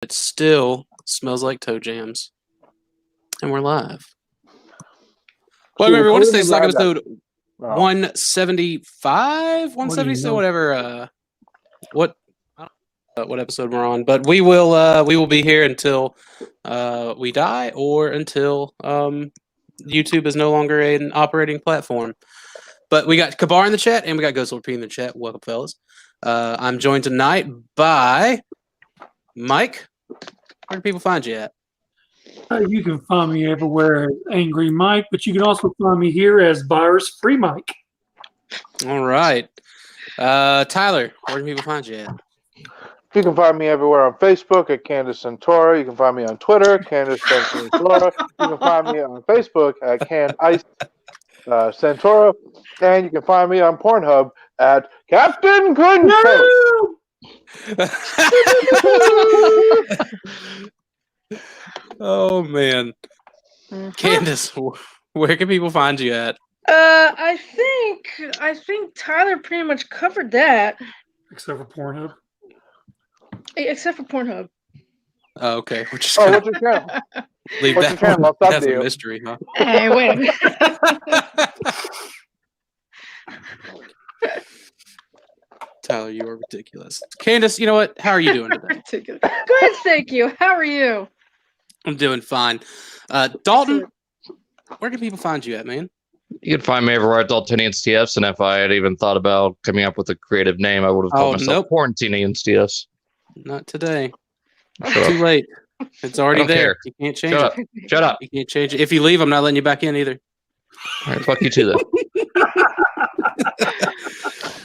It still smells like toe jams. And we're live. Welcome everyone to Stasis episode 175, 176, whatever. What episode we're on? But we will be here until we die or until YouTube is no longer an operating platform. But we got Kabar in the chat and we got GhostLordPeter in the chat. Welcome, fellas. I'm joined tonight by Mike. Where do people find you at? You can find me everywhere as Angry Mike, but you can also find me here as Virus Free Mike. All right. Tyler, where do people find you at? You can find me everywhere on Facebook at Candace Santora. You can find me on Twitter, Candace Santora. You can find me on Facebook at Candice Santora. And you can find me on Pornhub at Captain Control. Oh man, Candace, where can people find you at? I think Tyler pretty much covered that. Except for Pornhub. Except for Pornhub. Oh, okay. We're just what's your channel? Leave What's that your channel? one. I'll That's sub a you. mystery, huh? Hey, wait a minute. Tyler, you are ridiculous. Candace, you know what? How are you doing today? Good, thank you. How are you? I'm doing fine. Dalton, where can people find you at, man? You can find me everywhere at Daltonians TFs, and if I had even thought about coming up with a creative name, I would have called myself Quarantineans TFs. Not today. Too late. It's already there. Care. You can't change Shut it. up. Shut up. You can't change it. If you leave, I'm not letting you back in either. All right, fuck you too, then.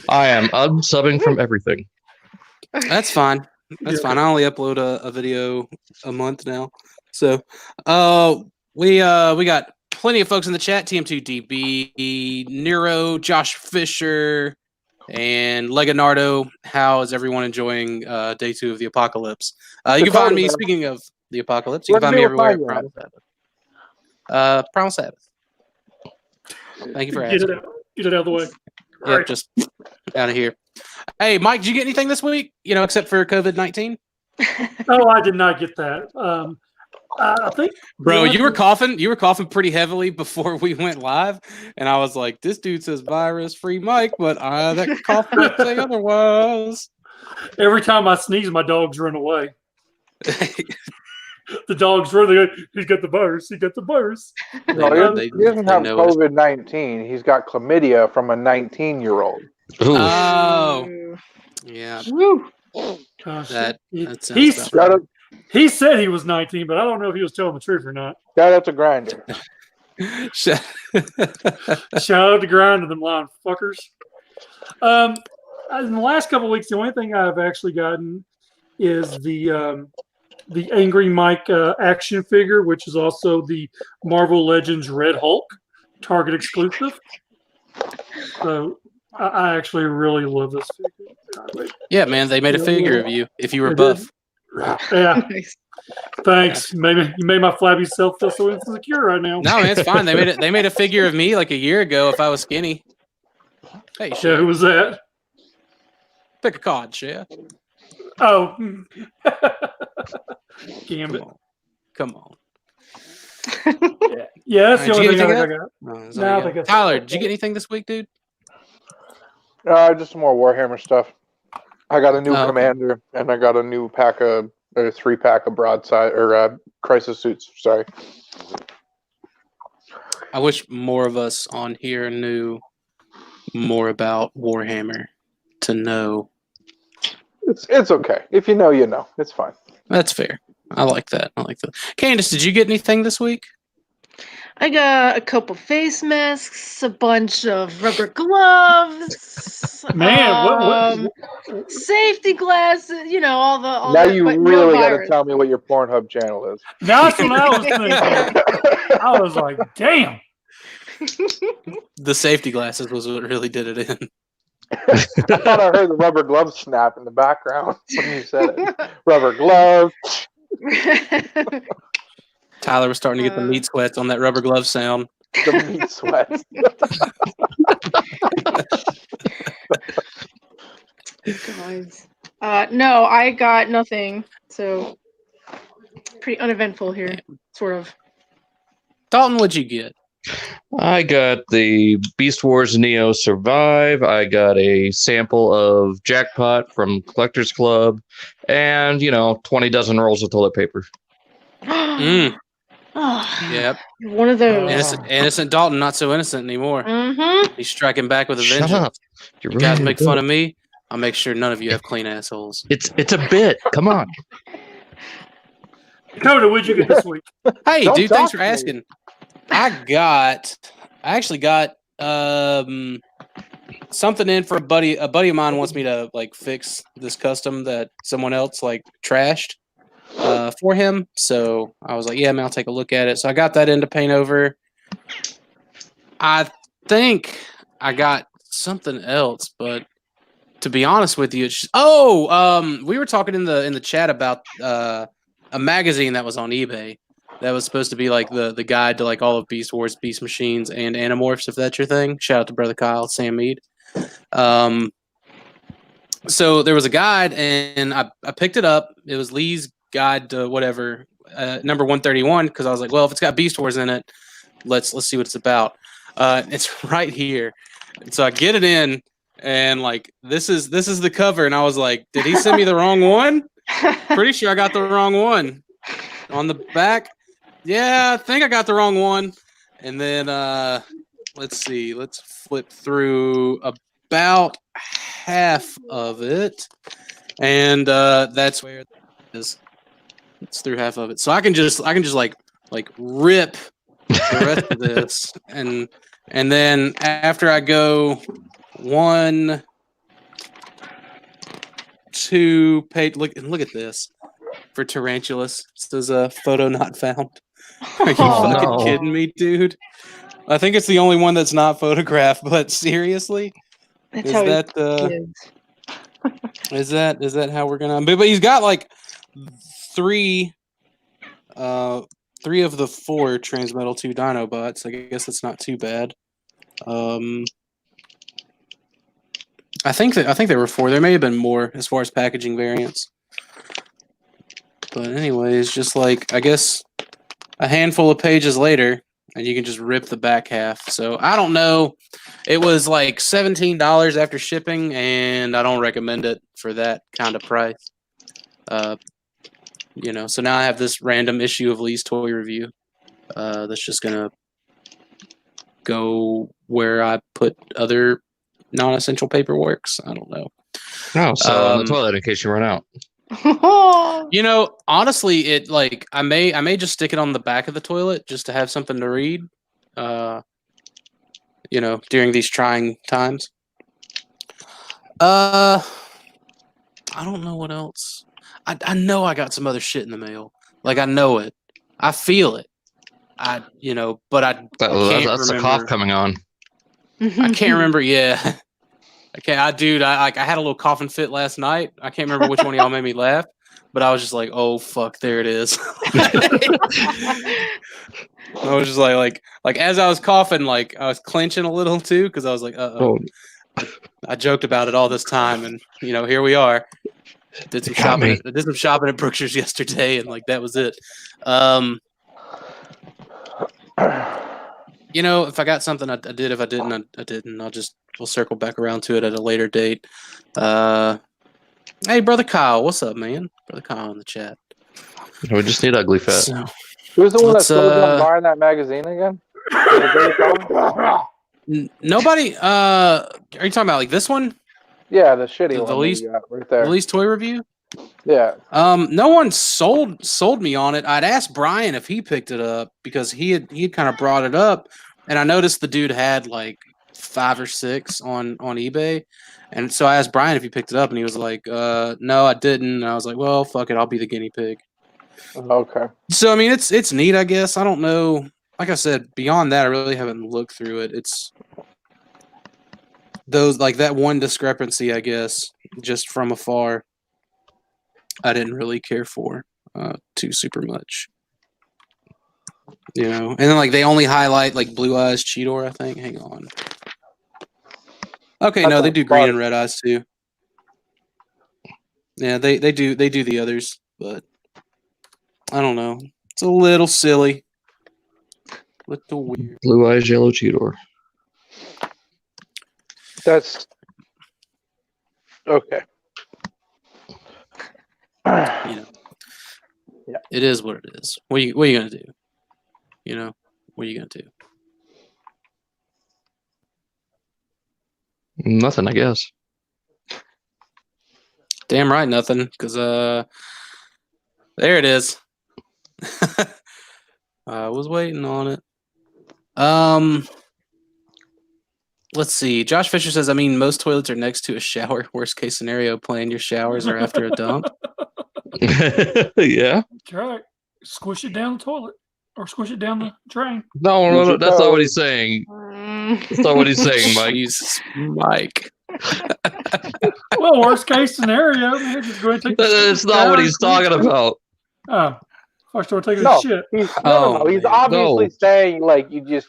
I am unsubbing from everything. That's fine. That's fine. I only upload a video a month now. So we got plenty of folks in the chat. TM2DB, Nero, Josh Fisher, and Leonardo. How is everyone enjoying day 2 of the apocalypse? You can find me, speaking of the apocalypse, you can find me everywhere at Primal Sabbath. Primal Sabbath. Thank you for asking. Get it out of the way. Yeah, just out of here. Hey, Mike, did you get anything this week? Except for COVID-19? No, I did not get that. I think, bro, you were coughing. You were coughing pretty heavily before we went live, and I was like, "This dude says virus-free Mike," but that cough might say otherwise. Every time I sneeze, my dogs run away. The dogs run. They go, he's got the virus. He got the virus. No, he doesn't have COVID-19. He's got chlamydia from a 19-year-old. Oh, yeah. Woo. Gosh, He said he was 19, but I don't know if he was telling the truth or not. Shout out to Grindr. Shout out to Grindr, them lying fuckers. In the last couple of weeks, the only thing I've actually gotten is the Angry Mike action figure, which is also the Marvel Legends Red Hulk Target exclusive. So I actually really love this figure. Yeah, man, they made a figure of you if you were buff. Yeah. Thanks. Maybe you made my flabby self feel so insecure right now. No, man, it's fine. They made a figure of me like a year ago if I was skinny. Hey, yeah, who was that? Pick a card, Shea. Oh. Gambit. Come on. Yeah, that's the only thing I got. No, Tyler, did you get anything this week, dude? Just some more Warhammer stuff. I got a new commander, and I got a new pack of 3-pack of broadside or crisis suits. Sorry. I wish more of us on here knew more about Warhammer to know. It's okay. If you know, you know. It's fine. That's fair. I like that. Candace, did you get anything this week? I got a couple face masks, a bunch of rubber gloves, man, what? Safety glasses, all the. Now you really got to tell me what your Pornhub channel is. That's what I was thinking. I was like, damn. The safety glasses was what really did it in. I thought I heard the rubber glove snap in the background when you said it. Rubber glove. Tyler was starting to get the meat sweats on that rubber glove sound. The meat sweats. Guys. No, I got nothing. So Pretty uneventful here, sort of. Dalton, what'd you get? I got the Beast Wars Neo Survive. I got a sample of Jackpot from Collectors Club, and 20 dozen rolls of toilet paper. Mm. Oh, Yep. one of those. Innocent Dalton, not so innocent anymore. Mm-hmm. He's striking back with a Shut vengeance. up! You guys make fun of me. I'll make sure none of you have clean assholes. It's a bit. Come on. Coda, what'd you get this week? Hey, Don't dude, thanks talk for to me. asking. I actually got something in for a buddy. A buddy of mine wants me to like fix this custom that someone else like trashed for him. So I was like, yeah, man, I'll take a look at it. So I got that in to paint over. I think I got something else, but to be honest with you, we were talking in the chat about a magazine that was on eBay that was supposed to be like the guide to like all of Beast Wars, Beast Machines, and Animorphs, if that's your thing. Shout out to Brother Kyle, Sam Mead. So there was a guide, and I picked it up. It was Lee's guide to whatever, number 131, because I was like, well, if it's got Beast Wars in it, let's see what it's about. It's right here. And so I get it in, and like this is the cover, and I was like, did he send me the wrong one? Pretty sure I got the wrong one. On the back, yeah, I think I got the wrong one. And then let's see, let's flip through about half of it, and that's where it is. It's through half of it, so I can just like rip the rest of this, and then after I go 1, 2 page, look at this for Tarantulas. It says a photo not found. Are you fucking kidding me, dude? I think it's the only one that's not photographed, but seriously? That's Is how that is that how we're gonna? But he's got like 3 of the 4 Transmetal 2 Dinobots. I guess that's not too bad. I think there were 4. There may have been more as far as packaging variants. But anyways, just like I guess a handful of pages later, and you can just rip the back half. So I don't know. It was like $17 after shipping, and I don't recommend it for that kind of price. So now I have this random issue of Lee's Toy Review that's just gonna go where I put other non-essential paperworks. I don't know. No, so on the toilet in case you run out. Honestly, it like I may just stick it on the back of the toilet just to have something to read. During these trying times. I don't know what else. I know I got some other shit in the mail. Like I know it. I feel it. But I can't remember. That's the cough coming on. I can't remember. Yeah. Okay, I had a little coughing fit last night. I can't remember which one of y'all made me laugh, but I was just like, "Oh fuck, there it is." I was just like as I was coughing, like I was clenching a little too because I was like, "Uh-oh." I joked about it all this time, and here we are. Did some shopping at Brookshire's yesterday, and like that was it. If I got something, I did. If I didn't, I didn't. We'll circle back around to it at a later date. Hey, Brother Kyle, what's up, man? Brother Kyle in the chat. We just need Ugly Fat. So, who's the one that's buying that magazine again? Nobody. Are you talking about like this one? Yeah, the shitty one. The least, right there. The least toy review. Yeah. No one sold me on it. I'd asked Brian if he picked it up because he had kind of brought it up, and I noticed the dude had like 5 or 6 on eBay, and so I asked Brian if he picked it up, and he was like, "No, I didn't." And I was like, "Well, fuck it, I'll be the guinea pig." Okay. So I mean, it's neat, I guess. I don't know. Like I said, beyond that, I really haven't looked through it. It's those like that one discrepancy, I guess, just from afar. I didn't really care for too super much, And then like they only highlight like Blue Eyes Cheetor, I think. Hang on. Okay, no, they do green and red eyes too. Yeah, they do the others, but I don't know. It's a little silly. Little weird. Blue eyes, yellow Cheetor. That's okay. You know. Yeah. It is what it is. What are you gonna do? You know, what are you gonna do? Nothing, I guess. Damn right, nothing. Because there it is. I was waiting on it. Let's see. Josh Fisher says, I mean, most toilets are next to a shower. Worst case scenario, plan your showers are after a dump. Yeah. That's right. Squish it down the toilet or squish it down the drain. No, that's not what he's saying. That's not what he's saying, Mike. Jesus, Mike. Well, worst case scenario, man, just go ahead and take That's not what he's talking about. Oh, I started taking No, a shit. he's, Oh, no. He's man. obviously No. saying like you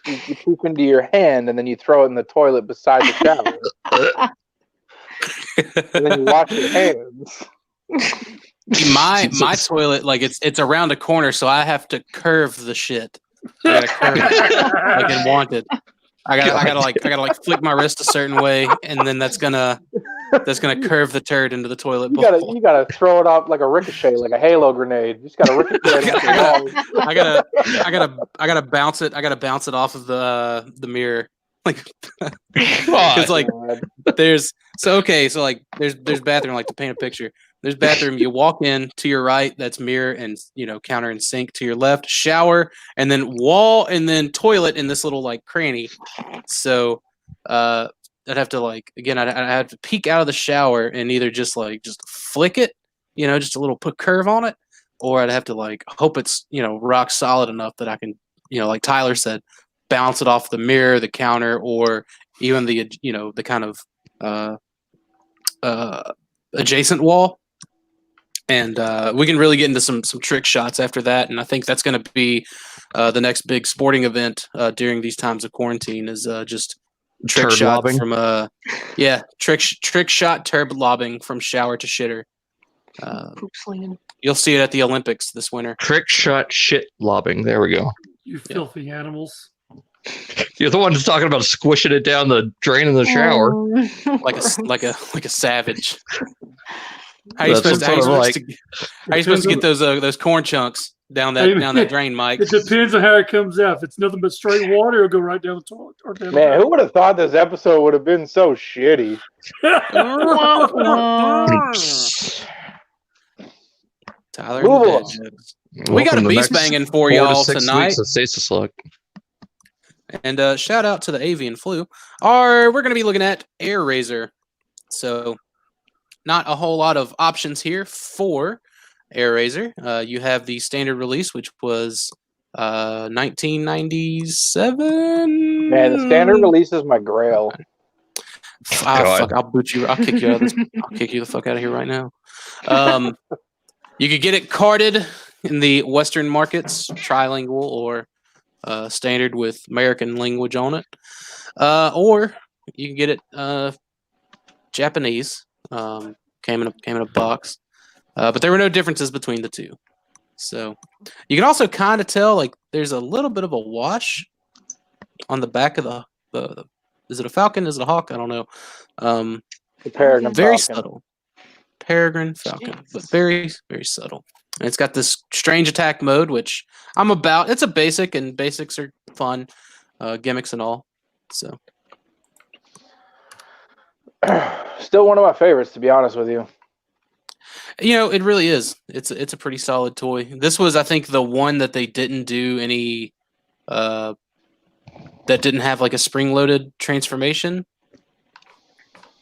poop into your hand and then you throw it in the toilet beside the shower, and then you wash your hands. My toilet, like it's around a corner, so I have to curve the shit. I gotta curve it like in Wanted. I gotta flick my wrist a certain way, and then that's gonna curve the turd into the toilet bowl. You gotta throw it off like a ricochet, like a Halo grenade. You just gotta ricochet it. I gotta bounce it. I gotta bounce it off of the mirror. Like, God. because like there's bathroom, like to paint a picture. There's bathroom. You walk in to your right, that's mirror and counter and sink. To your left, shower, and then wall, and then toilet in this little like cranny. So I'd have to I'd have to peek out of the shower and either just flick it, just a little put curve on it, or I'd have to hope it's rock solid enough that I can like Tyler said, bounce it off the mirror, the counter, or even the the kind of adjacent wall. And we can really get into some trick shots after that, and I think that's going to be the next big sporting event during these times of quarantine is just trick Turd shot lobbing? from trick shot turd lobbing from shower to shitter. Poop slinging. You'll see it at the Olympics this winter. Trick shot shit lobbing. There we go. You filthy animals. You're the one who's talking about squishing it down the drain in the shower. like a savage. How are you That's supposed what to get those corn chunks down that drain, Mike? It depends on how it comes out. If it's nothing but straight water, it'll go right down the toilet. Or down Man, who would have thought this episode would have been so shitty? Tyler, Move and along. dad jokes. We got a beast banging for 4 to y'all 6 tonight. weeks of Stasis Lock. And shout out to the avian flu. We're going to be looking at Airazor. So, not a whole lot of options here for Airazor. You have the standard release, which was 1997. Man, the standard release is my grail. Fuck! I'll boot you. I'll kick you out of this. I'll kick you the fuck out of here right now. You could get it carded in the Western markets, trilingual or standard with American language on it, or you can get it Japanese. Came in a box, but there were no differences between the two. So you can also kind of tell there's a little bit of a wash on the back of the is it a falcon? Is it a hawk? I don't know. The Peregrine Very Falcon. subtle. Peregrine Falcon, but very, very subtle. And it's got this strange attack mode, which I'm about. It's a basic, and basics are fun, gimmicks and all. So, Still one of my favorites, to be honest with you. it really is. It's a pretty solid toy. This was, I think, the one that they didn't do any, that didn't have a spring-loaded transformation.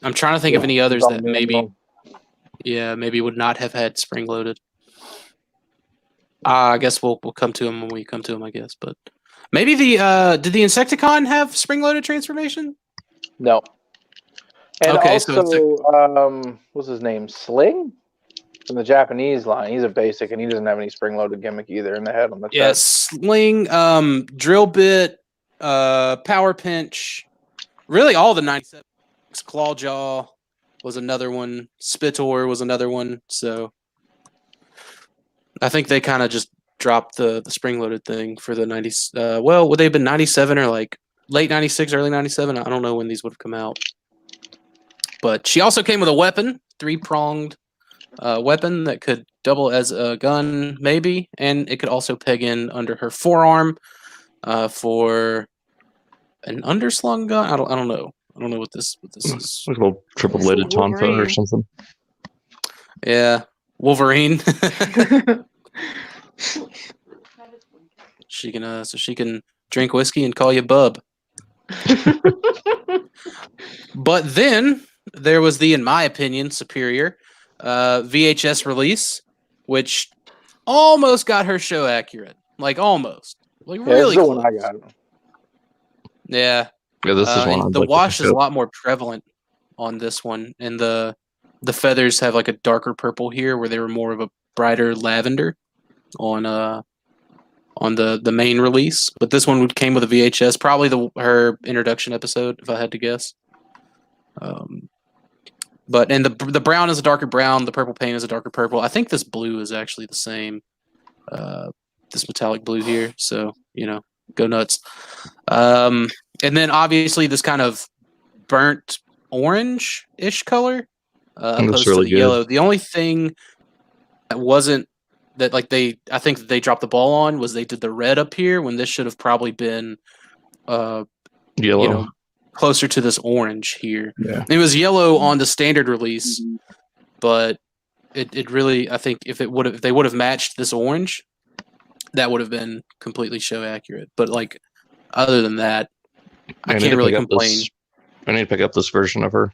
I'm trying to think of any others that maybe would not have had spring-loaded. I guess we'll come to them when we come to them, I guess. But maybe did the Insecticon have spring-loaded transformation? No. And Okay, also, so what's his name? Sling? From the Japanese line. He's a basic, and he doesn't have any spring-loaded gimmick either in the head on the chest. Sling, drill bit, power pinch, really all the 97. Clawjaw was another one. Spitor was another one. So I think they kind of just dropped the spring-loaded thing for the 90s. Well, would they have been 97 or like late 96, early 97? I don't know when these would have come out. But she also came with a weapon, 3-pronged weapon that could double as a gun, maybe, and it could also peg in under her forearm for an underslung gun. I don't know. I don't know what this is. Like a little triple-bladed tonfa or Wolverine. something. Yeah, Wolverine. She can drink whiskey and call you bub. But then there was the, in my opinion, superior VHS release, which almost got her show accurate. Like almost. Like really this is the close. one I got. Yeah. Yeah, this is one. And I'd the like to wash pick is a up. lot more prevalent on this one, and the feathers have like a darker purple here, where they were more of a brighter lavender on the main release. But this one came with a VHS, probably her introduction episode, if I had to guess. But the brown is a darker brown, the purple paint is a darker purple. I think this blue is actually the same. This metallic blue here, so go nuts. And then obviously this kind of burnt orange-ish color, opposed really to the good. yellow. The only thing that wasn't that I think that they dropped the ball on was they did the red up here when this should have probably been Yellow. Closer to this orange here. Yeah. It was yellow on the standard release, but it really, I think if they would have matched this orange, that would have been completely show accurate. But like other than that, I can't really complain. I need to pick up this version of her.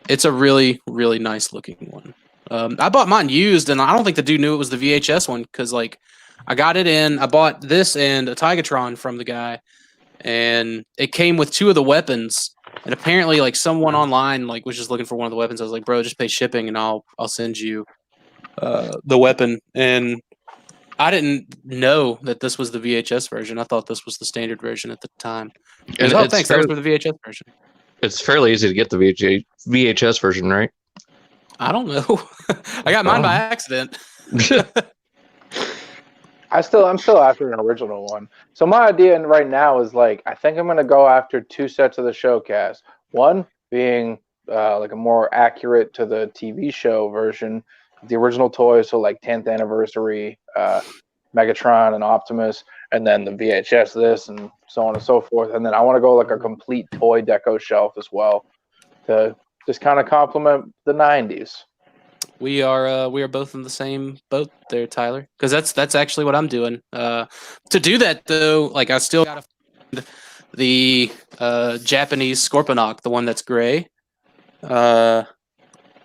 It's a really, really nice looking one. I bought mine used, and I don't think the dude knew it was the VHS one because, like, I got it in. I bought this and a Tigatron from the guy, and it came with 2 of the weapons. And apparently, like, someone online like was just looking for one of the weapons. I was like, bro, just pay shipping, and I'll send you the weapon. And I didn't know that this was the VHS version. I thought this was the standard version at the time. And Oh, thanks. That was for the VHS version. It's fairly easy to get the VHS version, right? I don't know. I got mine by accident. I'm still after an original one. So my idea right now is like I think I'm gonna go after 2 sets of the showcast. One being like a more accurate to the TV show version, the original toys, so like 10th anniversary, Megatron and Optimus, and then the VHS this and so on and so forth. And then I want to go like a complete toy deco shelf as well to just kind of complement the 90s. We are both in the same boat there, Tyler. Because that's actually what I'm doing. To do that though, like I still gotta find the Japanese Scorponok, the one that's gray. And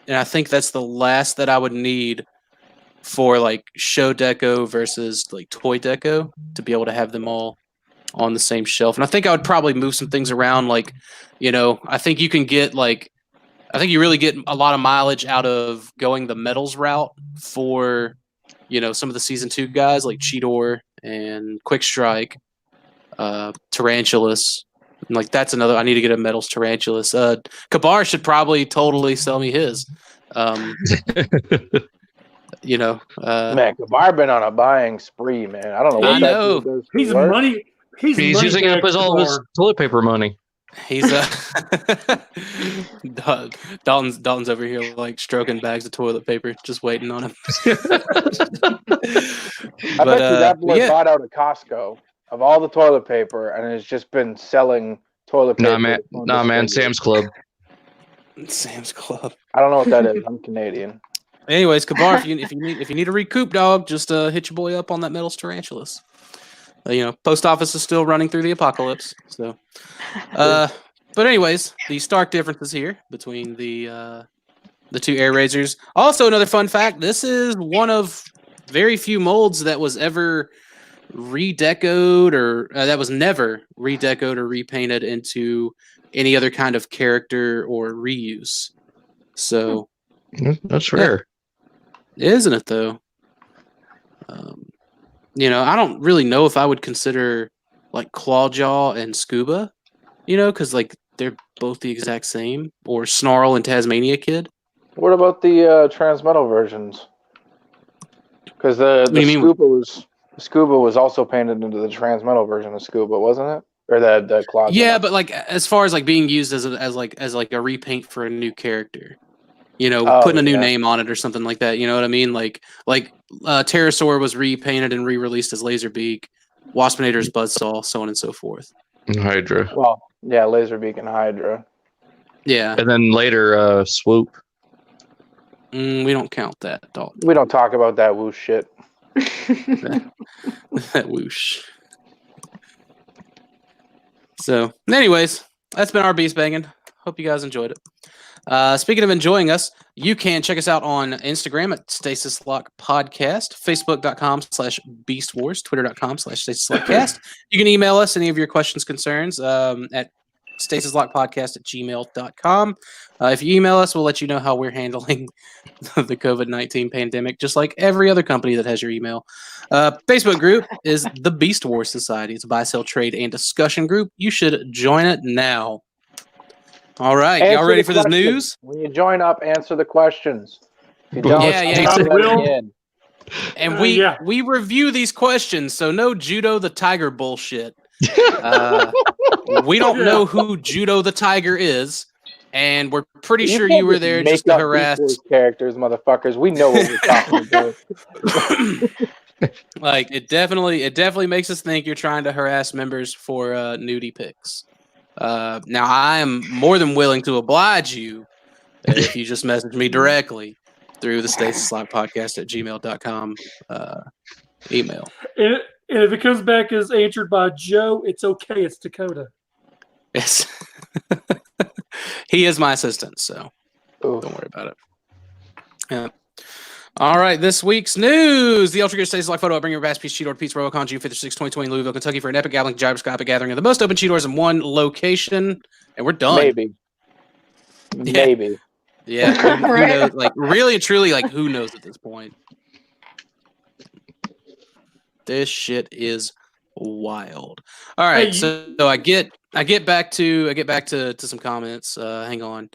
I think that's the last that I would need for like show deco versus like toy deco to be able to have them all on the same shelf. And I think I would probably move some things around. Like, I think you can get I think you really get a lot of mileage out of going the metals route for, some of the season 2 guys like Cheetor and Quick Strike, Tarantulas. Like that's another. I need to get a metals Tarantulas. Kabar should probably totally sell me his. Man, Kabar been on a buying spree, man. I don't know what I that know. dude does for He's work. money. He's using up all of his toilet paper money. He's Dalton's over here like stroking bags of toilet paper, just waiting on him. I bet you that boy bought out a Costco of all the toilet paper and has just been selling toilet paper. Nah, man. Sam's Club. Sam's Club. I don't know what that is. I'm Canadian. Anyways, Kabar, if you need a recoup, dog, just hit your boy up on that metals Tarantulas. Post office is still running through the apocalypse. So, but anyways, the stark differences here between the 2 Airazors. Also, another fun fact: this is one of very few molds that was ever redecoed or that was never redecoed or repainted into any other kind of character or reuse. So that's rare, isn't it? Though. I don't really know if I would consider like Clawjaw and Scuba, because like they're both the exact same, or Snarl and Tasmania Kid. What about the Transmetal versions? Because the Scuba was also painted into the Transmetal version of Scuba, wasn't it? Or the closet? Yeah, but like as far as like being used as a repaint for a new character, putting a new name on it or something like that. You know what I mean? Like Pterosaur was repainted and re-released as Laserbeak, Waspinator's Buzzsaw, so on and so forth. Hydra. Well, yeah, Laserbeak and Hydra. Yeah, And then later, Swoop. we don't count that, Dalton. We don't talk about that whoosh shit. That whoosh. So, anyways, that's been our Beast Bangin'. Hope you guys enjoyed it. Speaking of enjoying us, you can check us out on Instagram at StasisLockPodcast, Facebook.com/BeastWars, Twitter.com/StasisLockCast. You can email us any of your questions, concerns at StasisLockPodcast@gmail.com. If you email us, we'll let you know how we're handling the COVID-19 pandemic, just like every other company that has your email. Facebook group is the Beast Wars Society. It's a buy, sell, trade, and discussion group. You should join it now. All right, y'all ready for this news? When you join up, answer the questions. If you don't, And we review these questions, so no Judo the Tiger bullshit. We don't know who Judo the Tiger is, and we're pretty sure you were there just to harass characters, motherfuckers. We know what we're talking about. Like it definitely makes us think you're trying to harass members for nudie pics. Now I am more than willing to oblige you if you just message me directly through the StasisLockPodcast@gmail.com email. And if it comes back as answered by Joe, it's okay. It's Dakota. Yes. He is my assistant, so Oof. don't worry about it. Yeah. All right, this week's news. The Ultra Gear Stasis Lock photo of bring your vast piece Cheetor Pete's Robocon June 5th, 2020 in Louisville, Kentucky for an epic galloping gyroscopic gathering of the most open Cheetors in one location. And we're done. Maybe. Yeah. Who knows? Like, really and truly, like, who knows at this point? This shit is wild. All right, Hey, so I get back to some comments. Hang on.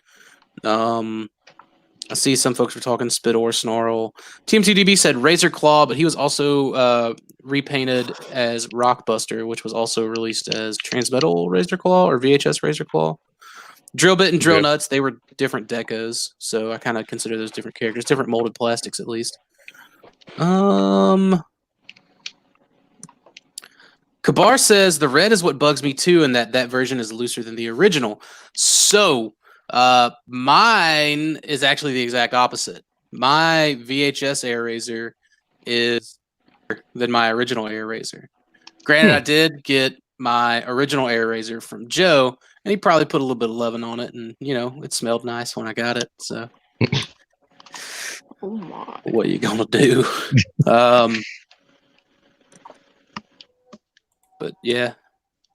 I see some folks were talking Spit or Snarl. TM2DB said Razor Claw, but he was also repainted as Rockbuster, which was also released as Transmetal Razor Claw or VHS Razor Claw. Drill Bit and Drill Nuts, they were different decos, so I kind of consider those different characters, different molded plastics at least. Kabar says the red is what bugs me too, and that version is looser than the original. So mine is actually the exact opposite. My VHS Airazor is than my original Airazor. Granted, I did get my original Airazor from Joe, and he probably put a little bit of loving on it, and it smelled nice when I got it. So, Oh my. what are you gonna do? But yeah,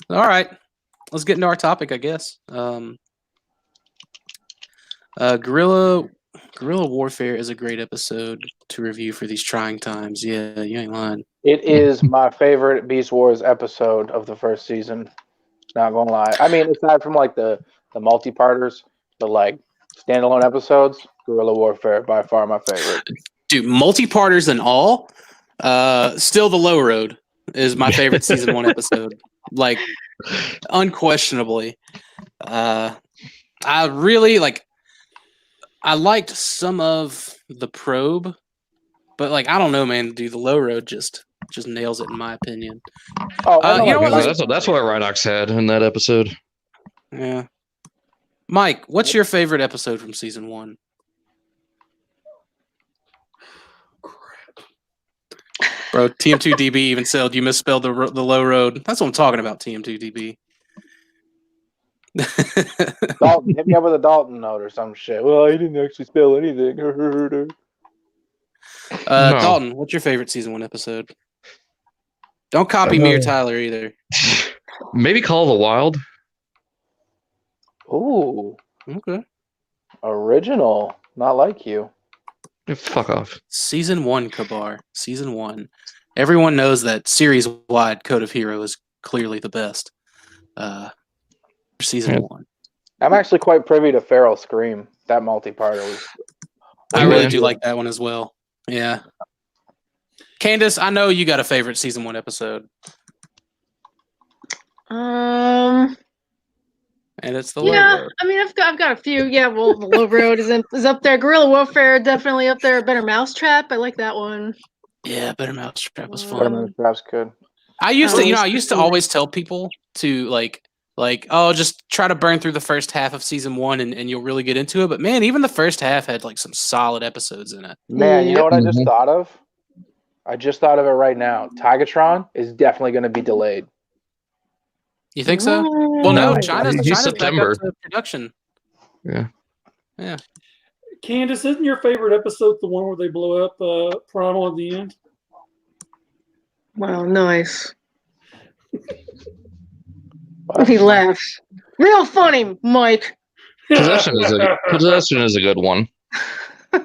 all right. Let's get into our topic, I guess. Guerrilla Warfare is a great episode to review for these trying times. Yeah, you ain't lying. It is my favorite Beast Wars episode of the first season. Not gonna lie. I mean, aside from like the multi-parters, the like standalone episodes, Guerrilla Warfare by far my favorite. Dude, multi-parters and all, still the Low Road is my favorite season 1 episode. Like, unquestionably. I really I liked some of the Probe, but I don't know, man, dude, the Low Road just nails it in my opinion. You know what? That's what Rhinox had in that episode. Yeah. Mike, what's your favorite episode from season 1? Bro, TM2DB even said you misspelled the Low Road. That's what I'm talking about, TM2DB. Dalton, hit me up with a Dalton note or some shit. Well, he didn't actually spell anything. Dalton, what's your favorite season 1 episode? Don't copy me or Tyler either. Maybe Call of the Wild. Ooh. Okay. Original. Not like you. Fuck off. Season 1, Kabar. Season 1. Everyone knows that series-wide Code of Hero is clearly the best. Season 1. I'm actually quite privy to Feral Scream. That multi-parter was... I really do like that one as well. Yeah. Candace, I know you got a favorite season 1 episode. And it's the low road. I mean, I've got a few. Yeah, well, the low road is up there. Guerrilla warfare definitely up there. Better Mousetrap, I like that one. Yeah, Better Mousetrap was Better fun. Mousetrap's good. I used to always tell people to like, oh, just try to burn through the first half of season 1 and you'll really get into it. But man, even the first half had like some solid episodes in it. Man, you know what I just thought of? I just thought of it right now. Tigatron is definitely going to be delayed. You think so? Well, no, China's back September. up to production. Yeah. Candace, isn't your favorite episode the one where they blow up Primal at the end? Wow, nice. He laughs. Real funny, Mike. Possession is a good one.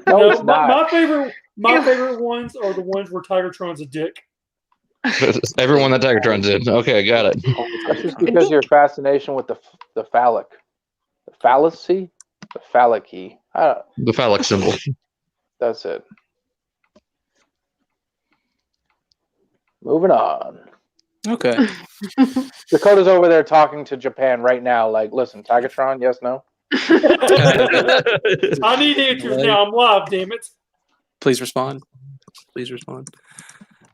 No, it's not. My favorite ones are the ones where Tigatron's a dick. Everyone that Tigatron's in. Okay, I got it. That's just because of your fascination with the phallic. The fallacy? The phallic-y. The phallic symbol. That's it. Moving on. Okay. Dakota's over there talking to Japan right now. Like, listen, Tigatron, yes, no? I need answers now. I'm live, damn it. Please respond.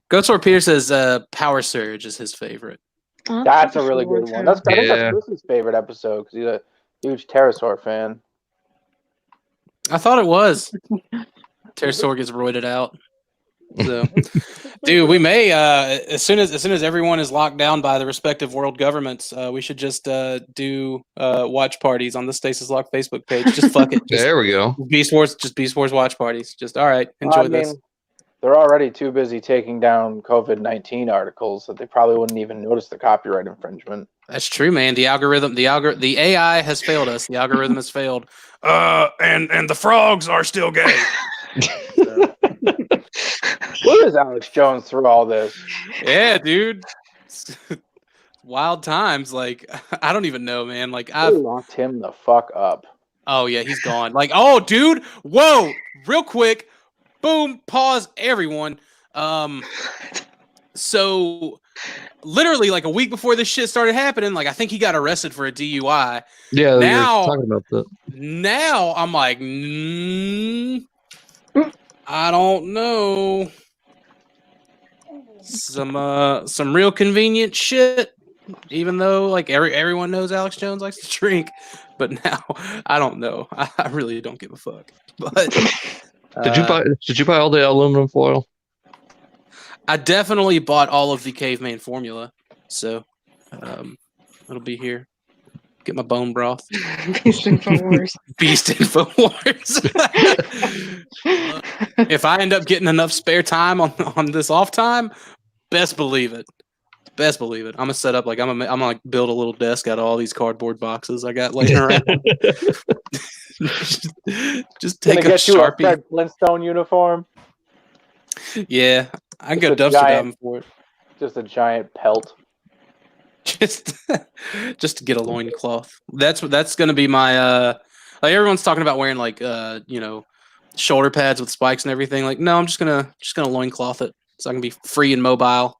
GhostLordPeter says Power Surge is his favorite. That's a really good one. I think that's Chris's favorite episode because he's a huge Pterosaur fan. I thought it was. Pterosaur gets roided out. So, dude, we may as soon as everyone is locked down by the respective world governments, we should just do watch parties on the Stasis Lock Facebook page. Just fuck it. There we go. Beast Wars watch parties. Just all right. Enjoy this. They're already too busy taking down COVID-19 articles that they probably wouldn't even notice the copyright infringement. That's true, man. The AI has failed us. The algorithm has failed. And the frogs are still gay. What is Alex Jones through all this? Yeah, dude. Wild times. Like, I don't even know, man. Like, I locked him the fuck up. Oh yeah, he's gone. Like, oh, dude. Whoa. Real quick. Boom. Pause, everyone. So literally like a week before this shit started happening, like I think he got arrested for a DUI. Yeah, now talking about that. Now I'm like, I don't know. Some real convenient shit. Even though like everyone knows Alex Jones likes to drink, but now I don't know. I really don't give a fuck. But Did you buy all the aluminum foil? I definitely bought all of the caveman formula, so it'll be here. Get my bone broth. Beast Infowars. Beast Infowars. If I end up getting enough spare time on this off time, best believe it. I'm gonna set up like I'm gonna like build a little desk out of all these cardboard boxes I got laying around. just take a Sharpie. You a Fred Flintstone uniform. Yeah, I can go dumpster diving for it. Just a giant pelt. Just to get a loincloth. That's gonna be my like everyone's talking about wearing like shoulder pads with spikes and everything. Like, no, I'm just gonna loincloth it so I can be free and mobile.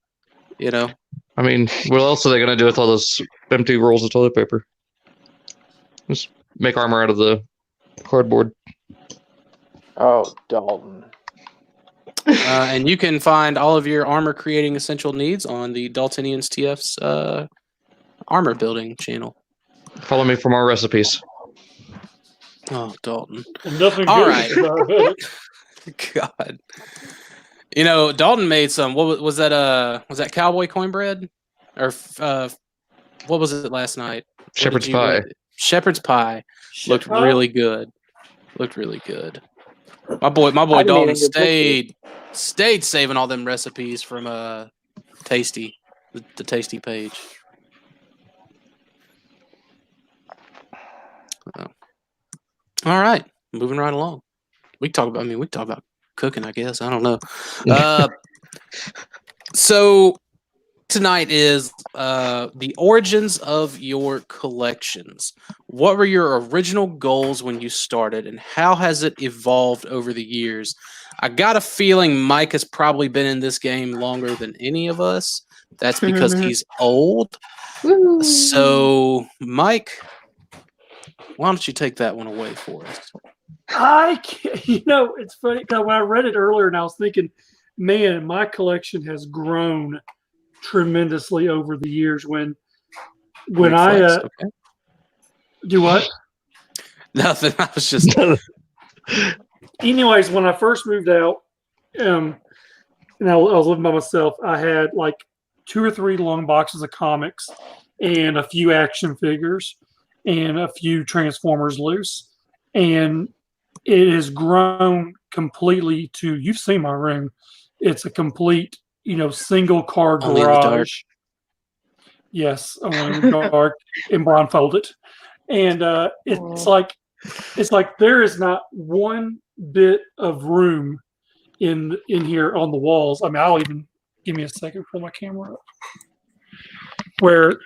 I mean, what else are they gonna do with all those empty rolls of toilet paper? Just make armor out of the cardboard. Oh, Dalton. And you can find all of your armor creating essential needs on the Daltonians TF's armor building channel. Follow me for more recipes. Oh, Dalton. Nothing all good right. about it. God. Dalton made some. What was that? Was that cowboy cornbread? Or what was it last night? Shepherd's pie. Shepherd's pie looked really good. My boy Dalton stayed saving all them recipes from Tasty, the Tasty page. All right, moving right along. We can talk about cooking, I guess. I don't know. So tonight is the origins of your collections. What were your original goals when you started, and how has it evolved over the years? I got a feeling Mike has probably been in this game longer than any of us. That's because he's old. Woo. So, Mike, why don't you take that one away for us? It's funny. 'Cause when I read it earlier, and I was thinking, man, my collection has grown tremendously over the years. When I do what? Nothing. I was just. Anyways, when I first moved out, and I was living by myself, I had like 2 or 3 long boxes of comics and a few action figures and a few Transformers loose. And it has grown completely to, you've seen my room. It's a complete, single car Only in the dark. garage. Yes, only in the dark and blindfolded. And it's like there is not one bit of room in here on the walls. I mean, I'll even give me a second, pull my camera up. Where, of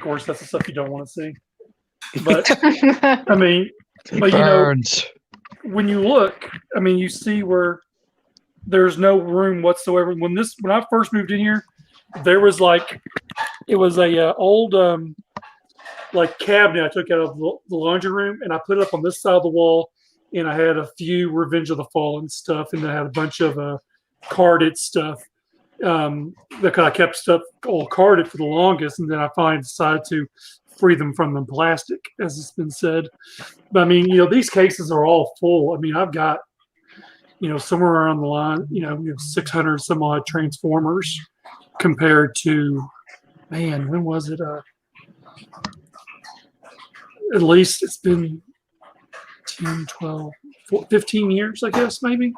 course, that's the stuff you don't want to see. But I mean, Burns. when you look, I mean, you see where there's no room whatsoever. When I first moved in here, there was it was a old cabinet I took out of the laundry room, and I put it up on this side of the wall, and I had a few Revenge of the Fallen stuff, and I had a bunch of carded stuff. Because I kept stuff all carded for the longest, and then I finally decided to free them from the plastic, as it's been said. But I mean, these cases are all full. I mean, I've got, somewhere around the line, 600 some odd Transformers compared to, man, when was it? At least it's been 10, 12, 15 years, I guess, maybe.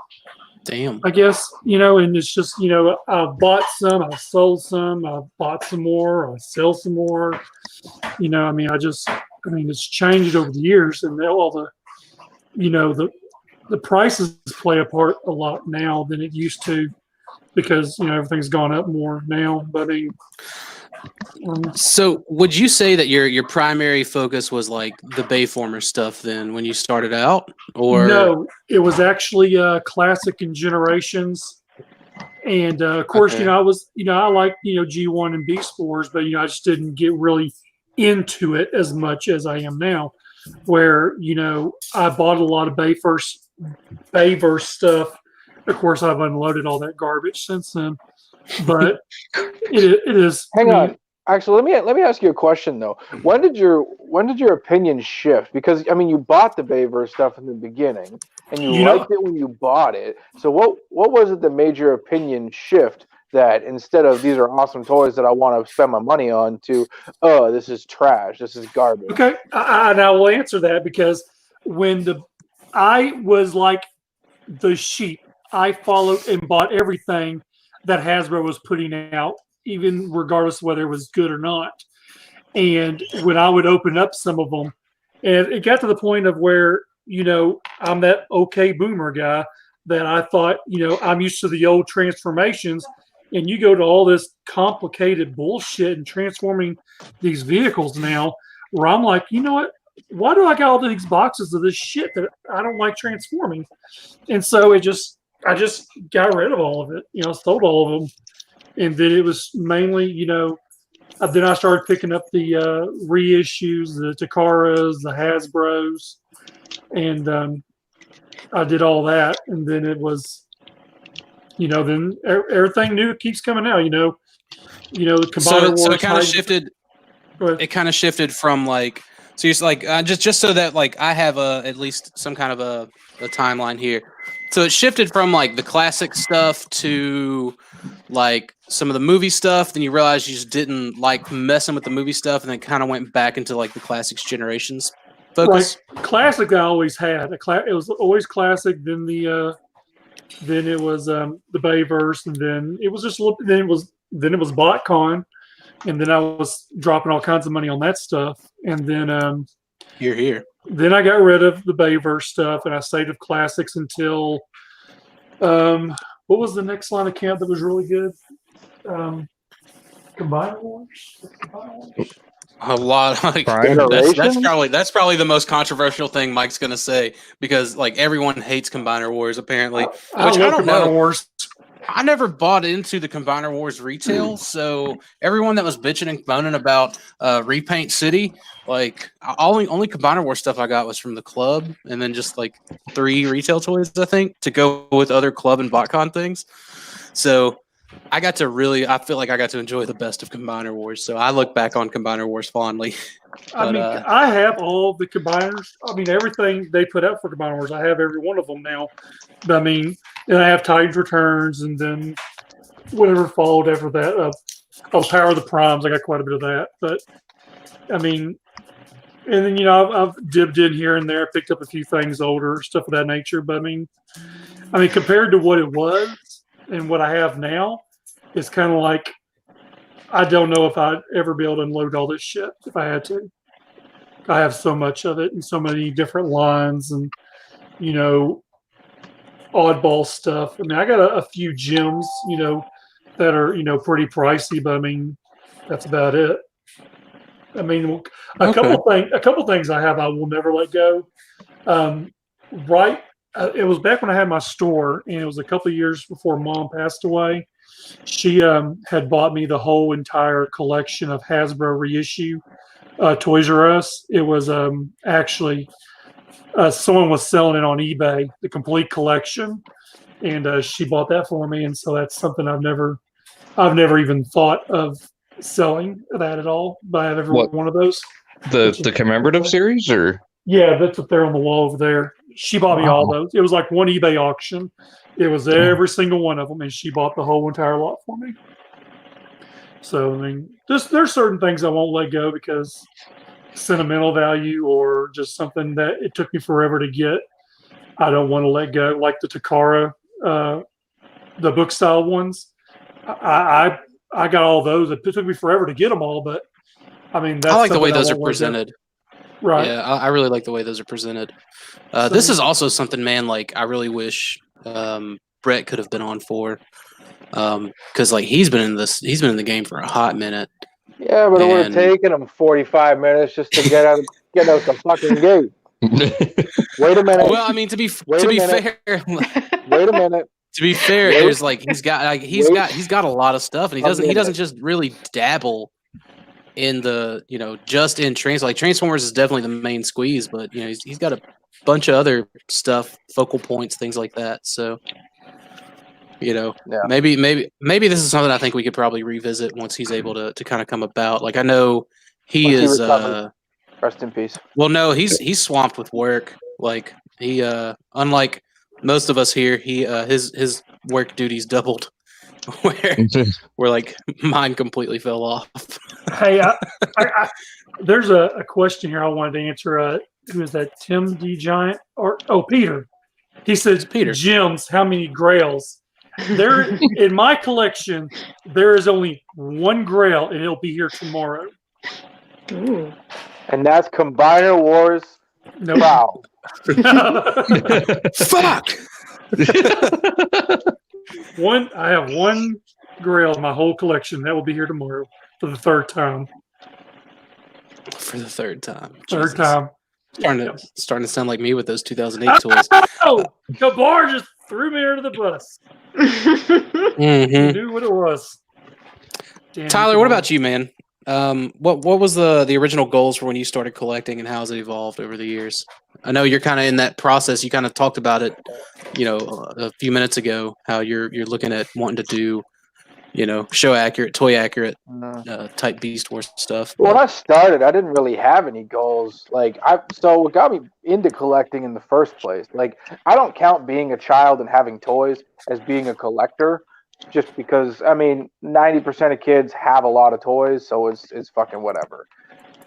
Damn. I guess, and it's just, I've bought some, I've sold some, I've bought some more, I sell some more. It's changed over the years, and all the prices play a part a lot now than it used to, because, everything's gone up more now. But So, would you say that your primary focus was like the Bayformer stuff then when you started out, or no? It was actually Classic and Generations, and of course, Okay. I was, I like G1 and Beast Wars, but I just didn't get really into it as much as I am now. Where I bought a lot of Bayverse stuff. Of course, I've unloaded all that garbage since then. But it is. Hang on. Actually, let me ask you a question though. When did your opinion shift? Because I mean, you bought the Bayverse stuff in the beginning, and you liked it when you bought it. So what was it that made your opinion shift? That instead of these are awesome toys that I want to spend my money on, to this is trash, this is garbage. Okay, and I will answer that, because I was like the sheep. I followed and bought everything that Hasbro was putting out, even regardless of whether it was good or not. And when I would open up some of them, and it got to the point of where, I'm that okay boomer guy that I thought, I'm used to the old transformations, and you go to all this complicated bullshit and transforming these vehicles now, where I'm like, you know what? Why do I got all these boxes of this shit that I don't like transforming? And so I just got rid of all of it, sold all of them. And then it was mainly, then I started picking up the reissues, the Takaras, the Hasbros, and I did all that. And then it was, then everything new keeps coming out, Combiner Wars. So it kind of shifted. It kind of shifted from like, so you're like just so that like I have at least some kind of a timeline here. So it shifted from like the classic stuff to like some of the movie stuff. Then you realized you just didn't like messing with the movie stuff, and then kind of went back into like the Classics Generations focus. Right. Classic I always had. It was always Classic. Then then it was the Bayverse, and then it was just then it was BotCon, and then I was dropping all kinds of money on that stuff, and then You're here. Then I got rid of the Bayverse stuff, and I stayed with Classics until what was the next line of camp that was really good? Combiner Wars. A lot. Like, Prime. that's probably the most controversial thing Mike's gonna say, because like everyone hates Combiner Wars apparently. I Which I love don't Combiner know. Wars. I never bought into the Combiner Wars retail, so everyone that was bitching and moaning about Repaint City, like only Combiner Wars stuff I got was from the club, and then just like 3 retail toys, I think, to go with other club and BotCon things. So I feel like I got to enjoy the best of Combiner Wars. So I look back on Combiner Wars fondly. I mean, I have all the combiners. I mean, everything they put out for Combiner Wars, I have every one of them now. But, I mean, and I have Titan's Returns, and then whatever followed after that. Power of the Primes. I got quite a bit of that. But, I mean, and then, I've dipped in here and there, picked up a few things older, stuff of that nature. But, I mean, compared to what it was and what I have now, it's kind of like, I don't know if I'd ever be able to unload all this shit if I had to. I have so much of it and so many different lines and, oddball stuff. I mean, I got a few gems, that are, pretty pricey, but I mean, that's about it. I mean, a couple things I have I will never let go. It was back when I had my store, and it was a couple of years before Mom passed away. She had bought me the whole entire collection of Hasbro reissue Toys R Us. It was actually someone was selling it on eBay, the complete collection, and she bought that for me. And so that's something I've never even thought of selling that at all. But I have every one of those. The commemorative series, or yeah, that's up there on the wall over there. She bought me all those. It was like one eBay auction. It was every single one of them, and she bought the whole entire lot for me. So, I mean, there's certain things I won't let go because sentimental value or just something that it took me forever to get. I don't want to let go, like the Takara, the book style ones. I got all those. It took me forever to get them all, but I mean, that's I like the way those are presented. Right. Yeah, I really like the way those are presented. This is also something, man, like I really wish Brett could have been on for, because like he's been in the game for a hot minute. Yeah, but it would have taken him 45 minutes just to get out the fucking gate. Wait a minute. Well, I mean, to be fair, wait a minute. To be fair, there's like he's got a lot of stuff, and he doesn't just really dabble in the just in Transformers is definitely the main squeeze, but he's got a bunch of other stuff, focal points, things like that. So maybe this is something I think we could probably revisit once he's able to kind of come about. Like I know he is rest in peace. Well, no, he's swamped with work. Like he unlike most of us here, he his work duties doubled. where like mine completely fell off. Hey, there's a question here I wanted to answer. Who is that? Tim D Giant Peter? He says, Peter, gems. How many Grails? There in my collection, there is only one Grail, and it'll be here tomorrow. Ooh. And that's Combiner Wars. No. Wow. Fuck. I have one Grail in my whole collection. That will be here tomorrow for the third time. For the third time. Third time. Starting to sound like me with those 2008 toys. Oh, Gabar just threw me under the bus. Mm-hmm. You knew what it was. Damn, Tyler, what about you, man? What was the original goals for when you started collecting, and how has it evolved over the years? I know you're kind of in that process. You kind of talked about it, a few minutes ago. How you're looking at wanting to do, show accurate, toy accurate type Beast Wars stuff. When I started, I didn't really have any goals. So what got me into collecting in the first place? Like, I don't count being a child and having toys as being a collector. Just because, 90% of kids have a lot of toys, so it's fucking whatever.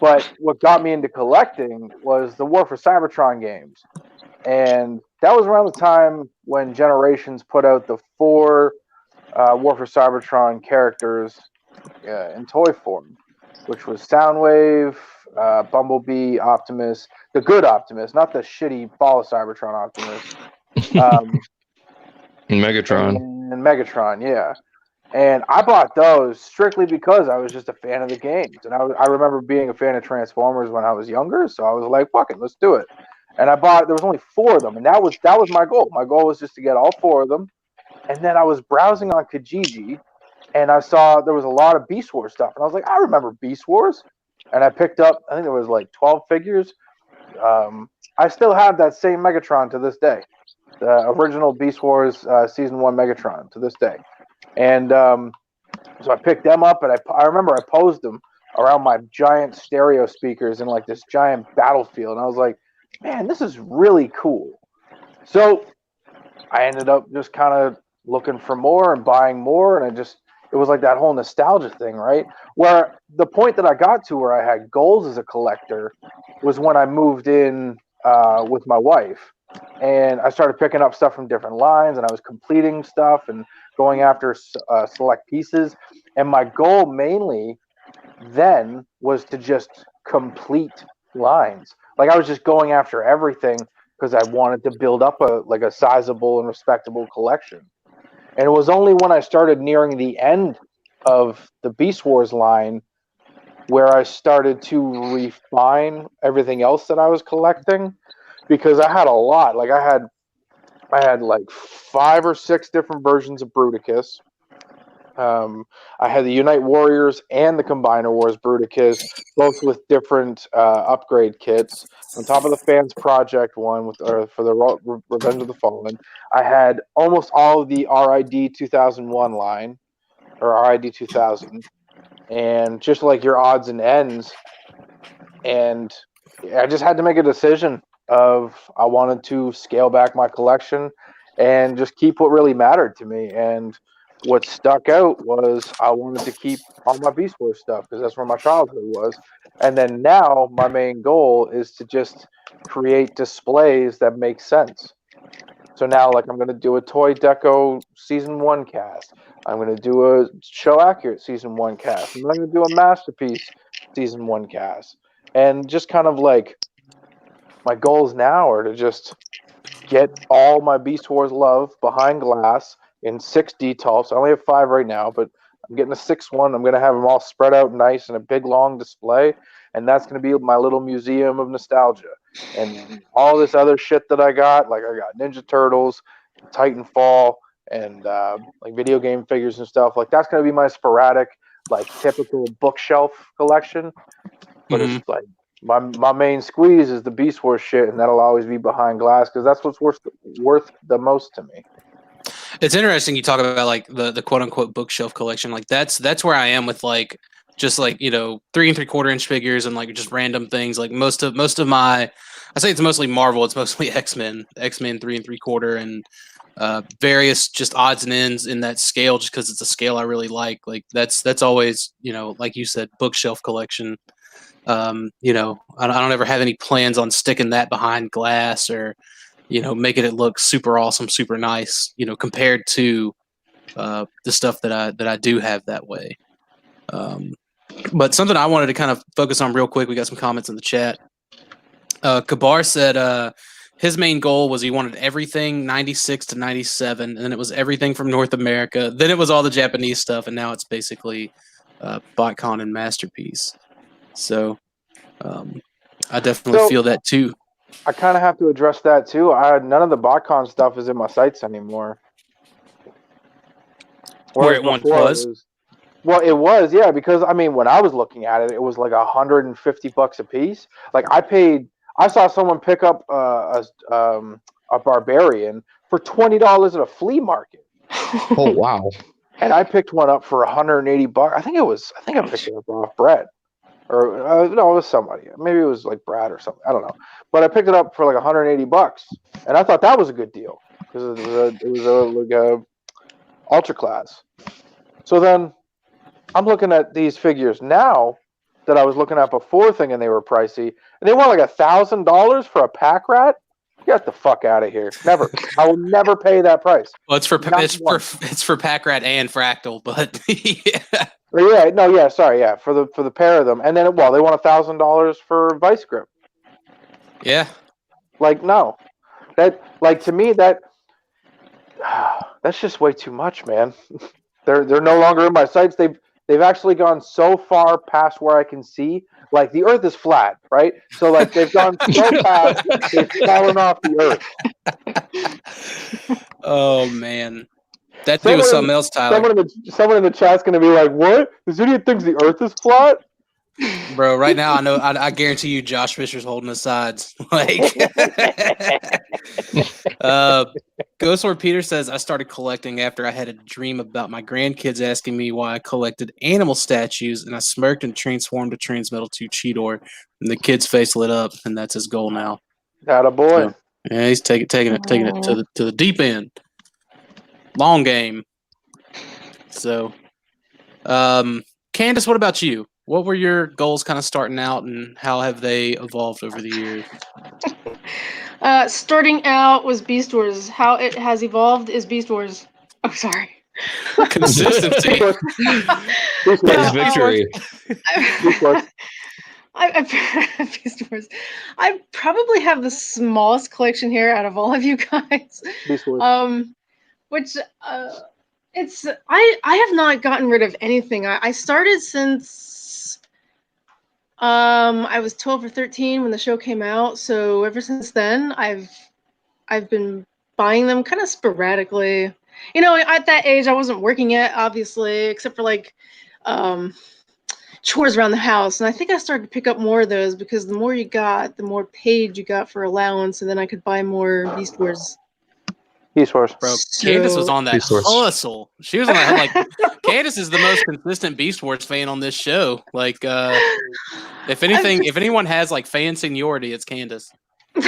But what got me into collecting was the War for Cybertron games. And that was around the time when Generations put out the 4 War for Cybertron characters in toy form, which was Soundwave, Bumblebee, Optimus, the good Optimus, not the shitty Fall of Cybertron Optimus. Megatron. And Megatron, yeah. And I bought those strictly because I was just a fan of the games. And I remember being a fan of Transformers when I was younger. So I was like, fuck it, let's do it. And there was only 4 of them. And that was my goal. My goal was just to get all 4 of them. And then I was browsing on Kijiji and I saw there was a lot of Beast Wars stuff. And I was like, I remember Beast Wars. And I picked up, I think there was like 12 figures. I still have that same Megatron to this day. The original Beast Wars Season 1 Megatron to this day. And so I picked them up, and I remember I posed them around my giant stereo speakers in like this giant battlefield. And I was like, man, this is really cool. So I ended up just kind of looking for more and buying more. And it was like that whole nostalgia thing, right? Where the point that I got to where I had goals as a collector was when I moved in with my wife. And I started picking up stuff from different lines, and I was completing stuff and going after select pieces. And my goal mainly then was to just complete lines. Like I was just going after everything because I wanted to build up a sizable and respectable collection. And it was only when I started nearing the end of the Beast Wars line where I started to refine everything else that I was collecting, because I had a lot. Like I had like 5 or 6 different versions of Bruticus. I had the Unite Warriors and the Combiner Wars Bruticus, both with different upgrade kits. On top of the Fans Project one for the Revenge of the Fallen, I had almost all of the RID 2001 line, or RID 2000, and just like your odds and ends. And I just had to make a decision of I wanted to scale back my collection and just keep what really mattered to me. And what stuck out was I wanted to keep all my Beast Wars stuff because that's where my childhood was. And then now my main goal is to just create displays that make sense. So now, like, I'm going to do a Toy Deco Season 1 cast. I'm going to do a Show Accurate Season 1 cast. I'm going to do a Masterpiece Season 1 cast. And just kind of like, my goals now are to just get all my Beast Wars love behind glass in 6 details. I only have 5 right now, but I'm getting a 6th one. I'm going to have them all spread out nice in a big, long display. And that's going to be my little museum of nostalgia. And all this other shit that I got, like I got Ninja Turtles, Titanfall, and like video game figures and stuff. Like that's going to be my sporadic, like typical bookshelf collection. But it's like my main squeeze is the Beast Wars shit, and that'll always be behind glass because that's what's worth the most to me. It's interesting you talk about like the quote unquote bookshelf collection. Like that's where I am with like just like 3 3/4 inch figures and like just random things. Like most of my, I say it's mostly Marvel. It's mostly X-Men 3 3/4 and various just odds and ends in that scale, just because it's a scale I really like. Like that's always like you said, bookshelf collection. I don't ever have any plans on sticking that behind glass or making it look super awesome, super nice, compared to the stuff that I do have that way. But something I wanted to kind of focus on real quick, we got some comments in the chat. Kabar said his main goal was he wanted everything 96 to 97, and then it was everything from North America. Then it was all the Japanese stuff, and now it's basically BotCon and Masterpiece. So I definitely feel that too. I kind of have to address that too. None of the BotCon stuff is in my sights anymore. Where it once was? Well, it was, yeah, because I mean, when I was looking at it, it was like $150 a piece. Like I saw someone pick up a Barbarian for $20 at a flea market. Oh wow! And I picked one up for $180. I think I picked it up off Brett, or no, it was somebody. Maybe it was like Brad or something. I don't know. But I picked it up for like $180, and I thought that was a good deal because it was a ultra class. So then I'm looking at these figures now that I was looking at before thinking they were pricey, and they want like $1,000 for a pack rat. Get the fuck out of here! Never. I will never pay that price. Well, it's for pack rat and fractal, but yeah. Sorry, for the pair of them, and then they want $1,000 for Vice Grip. Yeah. Like no, that like to me that's just way too much, man. They're no longer in my sights. They've actually gone so far past where I can see. Like the Earth is flat, right? So like they've gone so past, they've fallen off the Earth. Oh man, that dude was something else, Tyler. Someone in the chat's gonna be like, "What? This idiot thinks the Earth is flat?" Bro, right now I guarantee you Josh Fisher's holding his sides. Like GhostLordPeter says I started collecting after I had a dream about my grandkids asking me why I collected animal statues, and I smirked and transformed a Transmetal 2 Cheetor, and the kid's face lit up, and that's his goal now. Got a boy. So, yeah, he's taking it to the deep end. Long game. So Candace, what about you? What were your goals kind of starting out, and how have they evolved over the years? Starting out was Beast Wars. How it has evolved is Beast Wars. Oh, sorry. Consistency. Victory. Beast Wars. I probably have the smallest collection here out of all of you guys. Beast Wars. Which it's I have not gotten rid of anything. I started since I was 12 or 13 when the show came out, so ever since then I've been buying them kind of sporadically. You know, at that age I wasn't working yet, obviously, except for like chores around the house, and I think I started to pick up more of those because the more you got, the more paid you got for allowance, and then I could buy more Beast Wars. Beast Wars, bro. So, Candace was on that Beast Wars. hustle. She was on that like Candace is the most consistent Beast Wars fan on this show. Like if anyone has like fan seniority, it's Candace. Woo!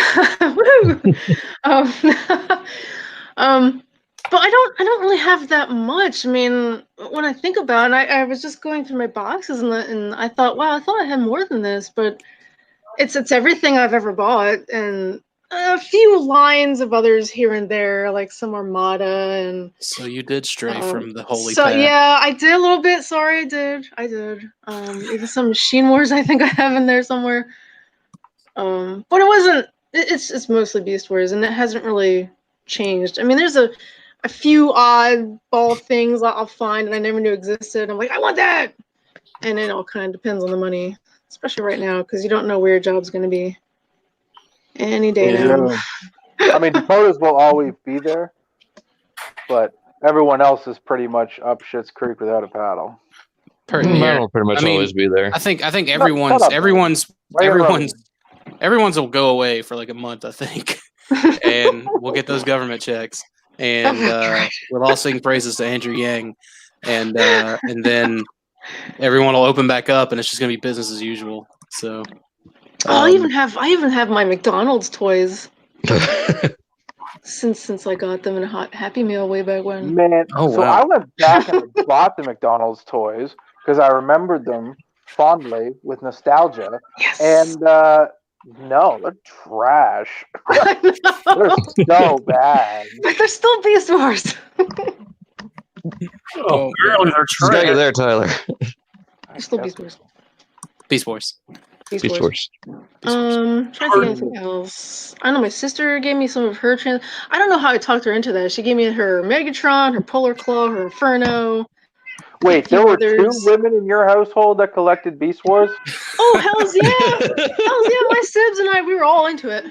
But I don't really have that much. I mean, when I think about it, I was just going through my boxes and I thought, wow, I thought I had more than this, but it's everything I've ever bought and a few lines of others here and there, like some Armada and. So you did stray from the holy So path. yeah, I did a little bit. Sorry, I did. Even some Machine Wars I think I have in there somewhere. But it wasn't. It's mostly Beast Wars, and it hasn't really changed. I mean, there's a few oddball things I'll find that I never knew existed. I'm like, I want that, and it all kind of depends on the money, especially right now because you don't know where your job's going to be any day now. I mean, Dakotas will always be there, but everyone else is pretty much up shit's creek without a paddle. Mine will pretty much always be there. I think everyone's will go away for like a month, I think, and we'll get those government checks, and we'll all sing praises to Andrew Yang, and then everyone will open back up, and it's just gonna be business as usual. So, I even have my McDonald's toys since I got them in a Happy Meal way back when. Man, Oh, so wow. I went back and bought the McDonald's toys because I remembered them fondly with nostalgia, Yes. and no, they're trash. They're so bad. But they're still Beast Wars. Oh, apparently they're Just got you trash. there, Tyler. They're still Beast Wars. Beast Wars. Beast Wars. Trying to think of anything else. I don't know. My sister gave me some of her I don't know how I talked her into that. She gave me her Megatron, her Polar Claw, her Inferno. Wait, there were two others. women in your household that collected Beast Wars? Oh, hells yeah! Hells yeah! My sibs and we were all into it.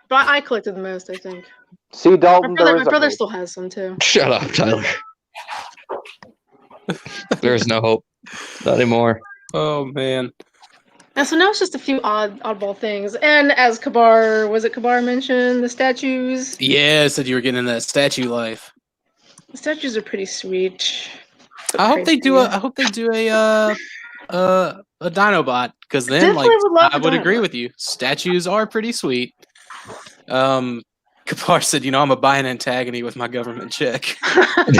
But I collected the most, I think. See, Dalton, My brother still has some too. Shut up, Tyler. There's no hope. Not anymore. Oh man. And so now it's just a few oddball things. And as Kabar mentioned, the statues. Yeah, said you were getting in that statue life. The statues are pretty sweet. I hope they do a Dinobot, because then Definitely like would love I a would agree Dinobot. with you. Statues are pretty sweet. Kapar said, I'm gonna buy an Antagony with my government check. You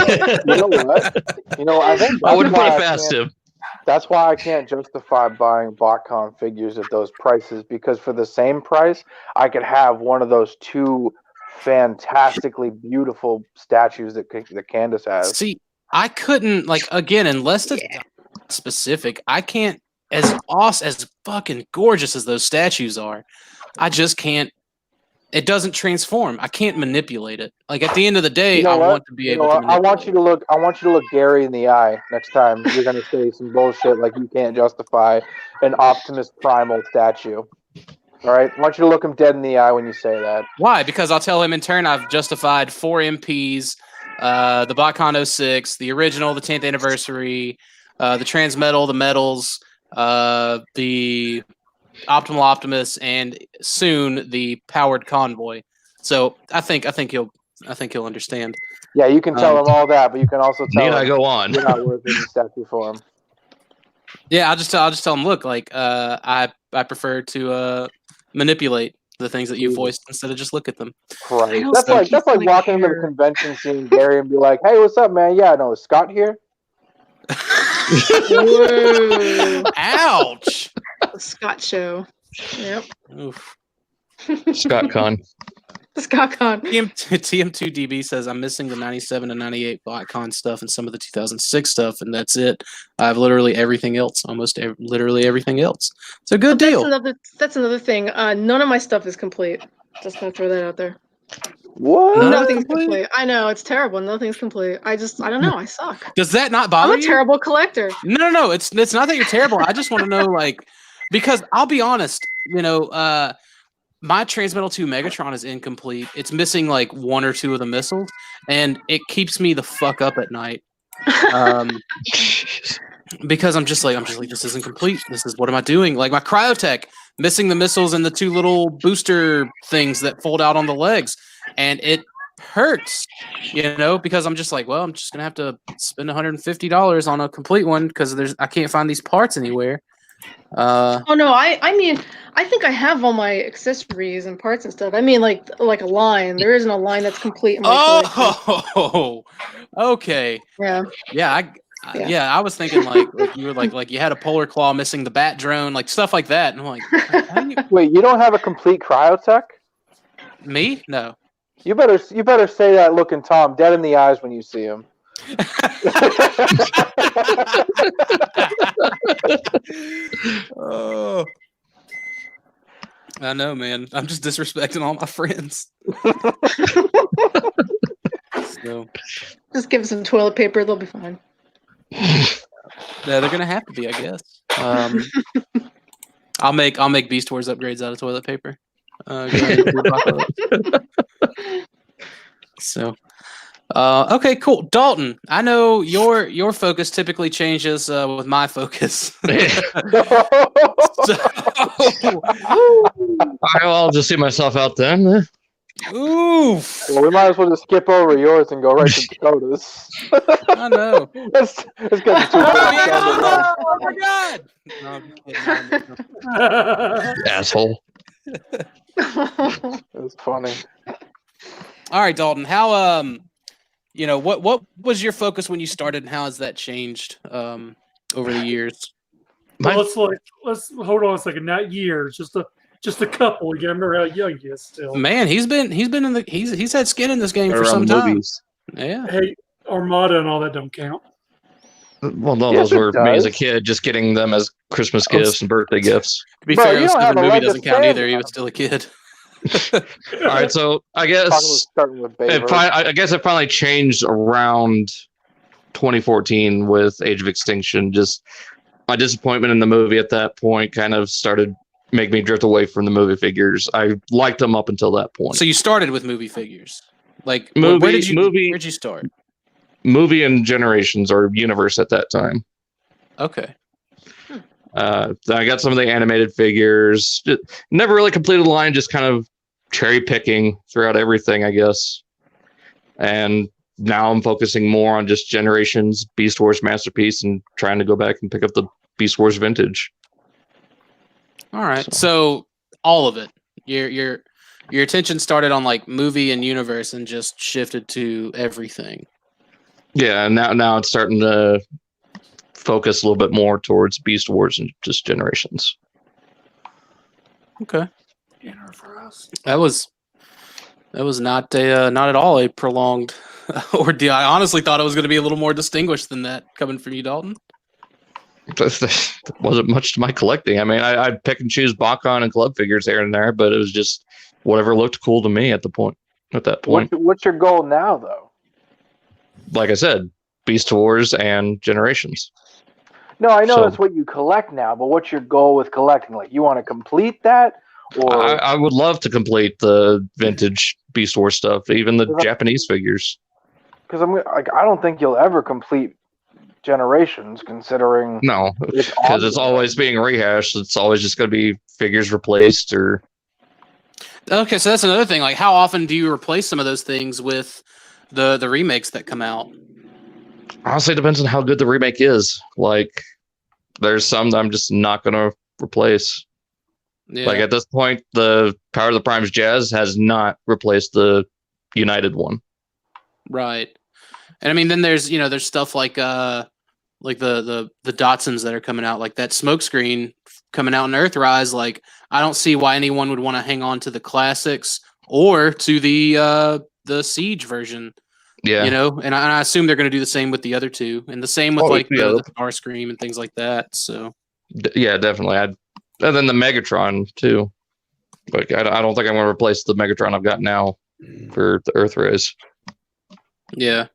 know what? I think I wouldn't put that's it why past him. That's why I can't justify buying BotCon figures at those prices, because for the same price, I could have one of those two fantastically beautiful statues that Candace has. See, I couldn't, like, again, unless it's specific, I can't, as awesome, as fucking gorgeous as those statues are, I just can't it doesn't transform. I can't manipulate it. Like at the end of the day, You know I what? want to be able to. I want you to look. I want you to look Gary in the eye next time you're going to say some bullshit like you can't justify an Optimus Primal statue. All right, I want you to look him dead in the eye when you say that. Why? Because I'll tell him in turn I've justified 4 MPs, the BotCon 06, the original, the 10th anniversary, the Transmetal, the medals, the Optimal Optimus, and soon the powered convoy. So I think he'll understand. Yeah, you can tell him all that, but you can also tell Need him I go on? you're not worth it in statue form. Yeah, I'll just tell him, look, like I prefer to manipulate the things that you voiced instead of just look at them. Right. That's like walking into the convention, seeing Gary, and be like, "Hey, what's up, man? Yeah, no, is Scott here?" Ouch! The Scott show. Yep. Oof. Scott Con. The Scott Con. TM2DB says I'm missing the 97 to 98 BotCon stuff and some of the 2006 stuff, and that's it. I have literally everything else, literally everything else. It's a good deal. That's another thing. None of my stuff is complete. Just gonna throw that out there. What? Nothing's complete. I know, it's terrible. Nothing's complete. I don't know. I suck. Does that not bother I'm a you? terrible collector. No. It's not that you're terrible. I just want to know, like, because I'll be honest, my Transmetal 2 Megatron is incomplete. It's missing like 1 or 2 of the missiles, and it keeps me the fuck up at night. Because I'm just like, this isn't complete. What am I doing? Like my Cryotech, missing the missiles and the 2 little booster things that fold out on the legs. And it hurts, because I'm just like, well, I'm just going to have to spend $150 on a complete one because I can't find these parts anywhere. Oh no, I mean, I think I have all my accessories and parts and stuff. I mean, like a line. There isn't a line that's complete in my collection. Okay. Yeah. I was thinking like you were like you had a polar claw missing the bat drone, like stuff like that. And I'm like, Wait, you don't have a complete Cryotech? Me? No. You better say that looking Tom dead in the eyes when you see him. Oh, I know, man. I'm just disrespecting all my friends. So, just give them some toilet paper; they'll be fine. Yeah, they're gonna have to be, I guess. I'll make Beast Wars upgrades out of toilet paper. So. Okay, cool. Dalton, I know your focus typically changes with my focus. I'll just see myself out then. Oof. Well, we might as well just skip over yours and go right to Dakota's. I know. Let's get the 2 Oh my god! No, I'm kidding. Asshole. It was funny. All right, Dalton. How what was your focus when you started, and how has that changed over the years? Well, let's hold on a second. Not years, just a couple. You remember how young he is still. Man, he's had skin in this game for some time. Movies. Yeah. Hey, Armada and all that don't count. Well, no, Yes, those were it me as a does. kid, just getting them as Christmas gifts and birthday gifts. To be Bro, fair, you the don't have stupid a movie leg to doesn't count stand either. He on. was still a kid. All right, so I guess Starting with Baber. I guess it finally changed around 2014 with Age of Extinction. Just my disappointment in the movie at that point kind of started making me drift away from the movie figures. I liked them up until that point. So you started with movie figures, like Movie- where'd you movie- start? Movie and Generations or Universe at that time. Okay. Then I got some of the animated figures. Never really completed the line, just kind of cherry picking throughout everything, I guess. And now I'm focusing more on just Generations, Beast Wars Masterpiece, and trying to go back and pick up the Beast Wars Vintage. All right. So all of it. Your attention started on like movie and universe and just shifted to everything. Yeah, and now it's starting to focus a little bit more towards Beast Wars and just Generations. Okay. Dinner for us. That was not at all a prolonged ordeal. I honestly thought it was going to be a little more distinguished than that coming from you, Dalton. There wasn't much to my collecting. I mean, I'd pick and choose BotCon and club figures here and there, but it was just whatever looked cool to me at that point. What's your goal now, though? Like I said, Beast Wars and Generations. No, I know So- that's what you collect now, but what's your goal with collecting? Like, you want to complete that, or I would love to complete the vintage Beast Wars stuff, even the Japanese figures. because I don't think you'll ever complete Generations, considering No, because it's always being rehashed. It's always just going to be figures replaced or. Okay, so that's another thing. Like, how often do you replace some of those things with the remakes that come out? Honestly, it depends on how good the remake is. Like, there's some that I'm just not going to replace. Yeah. Like, at this point, the Power of the Prime's Jazz has not replaced the United one. Right. And I mean, then there's stuff like the Datsuns that are coming out, like that Smokescreen coming out in Earthrise. Like, I don't see why anyone would want to hang on to the classics or to the Siege version. Yeah. And I assume they're going to do the same with the other two, and the same with the Starscream and things like that. So yeah, definitely. And then the Megatron too. Like, I don't think I'm going to replace the Megatron I've got now for the Earthrise. yeah.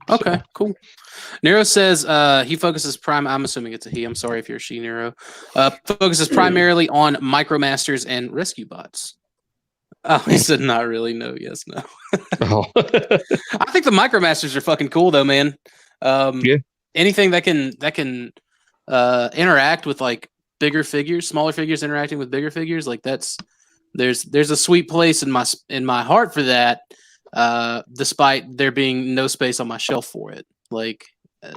Okay, cool. Nero says he focuses I'm assuming it's a he. I'm sorry if you're a she, Nero. Focuses primarily on Micromasters and Rescue Bots. Oh, he said not really. No, yes, no. Oh. I think the Micromasters are fucking cool though, man. Yeah. Anything that can interact with like bigger figures, smaller figures interacting with bigger figures, like there's a sweet place in my heart for that. Despite there being no space on my shelf for it. Like,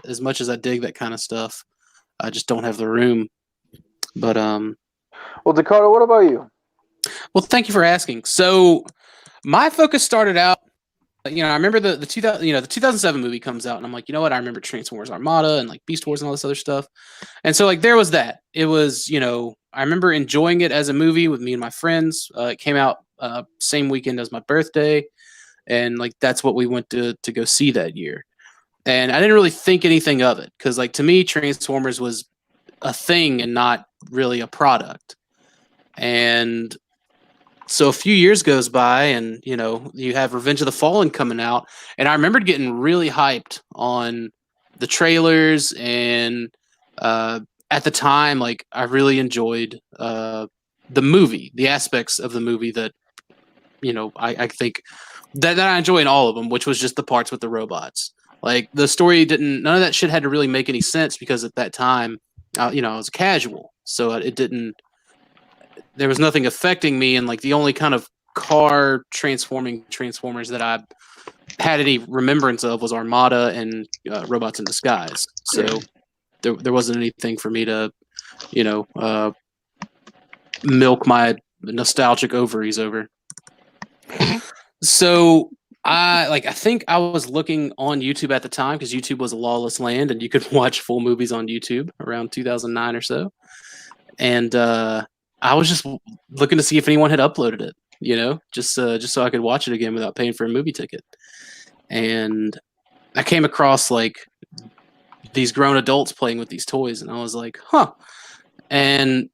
as much as I dig that kind of stuff, I just don't have the room. But Well, Dakota, what about you? well, thank you for asking. So my focus started out, I remember the 2007 movie comes out, and I'm like, you know what? I remember Transformers Armada and like Beast Wars and all this other stuff. And so like there was that. It was, I remember enjoying it as a movie with me and my friends. It came out same weekend as my birthday. And like that's what we went to go see that year. And I didn't really think anything of it because, like, to me, Transformers was a thing and not really a product. And so a few years goes by, and you have Revenge of the Fallen coming out, and I remembered getting really hyped on the trailers, and at the time, like, I really enjoyed the movie, the aspects of the movie that I think that I enjoy in all of them, which was just the parts with the robots. Like, the story none of that shit had to really make any sense because at that time, I was casual. So there was nothing affecting me. And like the only kind of car Transformers that I had any remembrance of was Armada and Robots in Disguise. So there wasn't anything for me to, milk my nostalgic ovaries over. So I think I was looking on YouTube at the time because YouTube was a lawless land and you could watch full movies on YouTube around 2009 or so. And I was just looking to see if anyone had uploaded it, just so I could watch it again without paying for a movie ticket. And I came across like these grown adults playing with these toys, and I was like, huh. And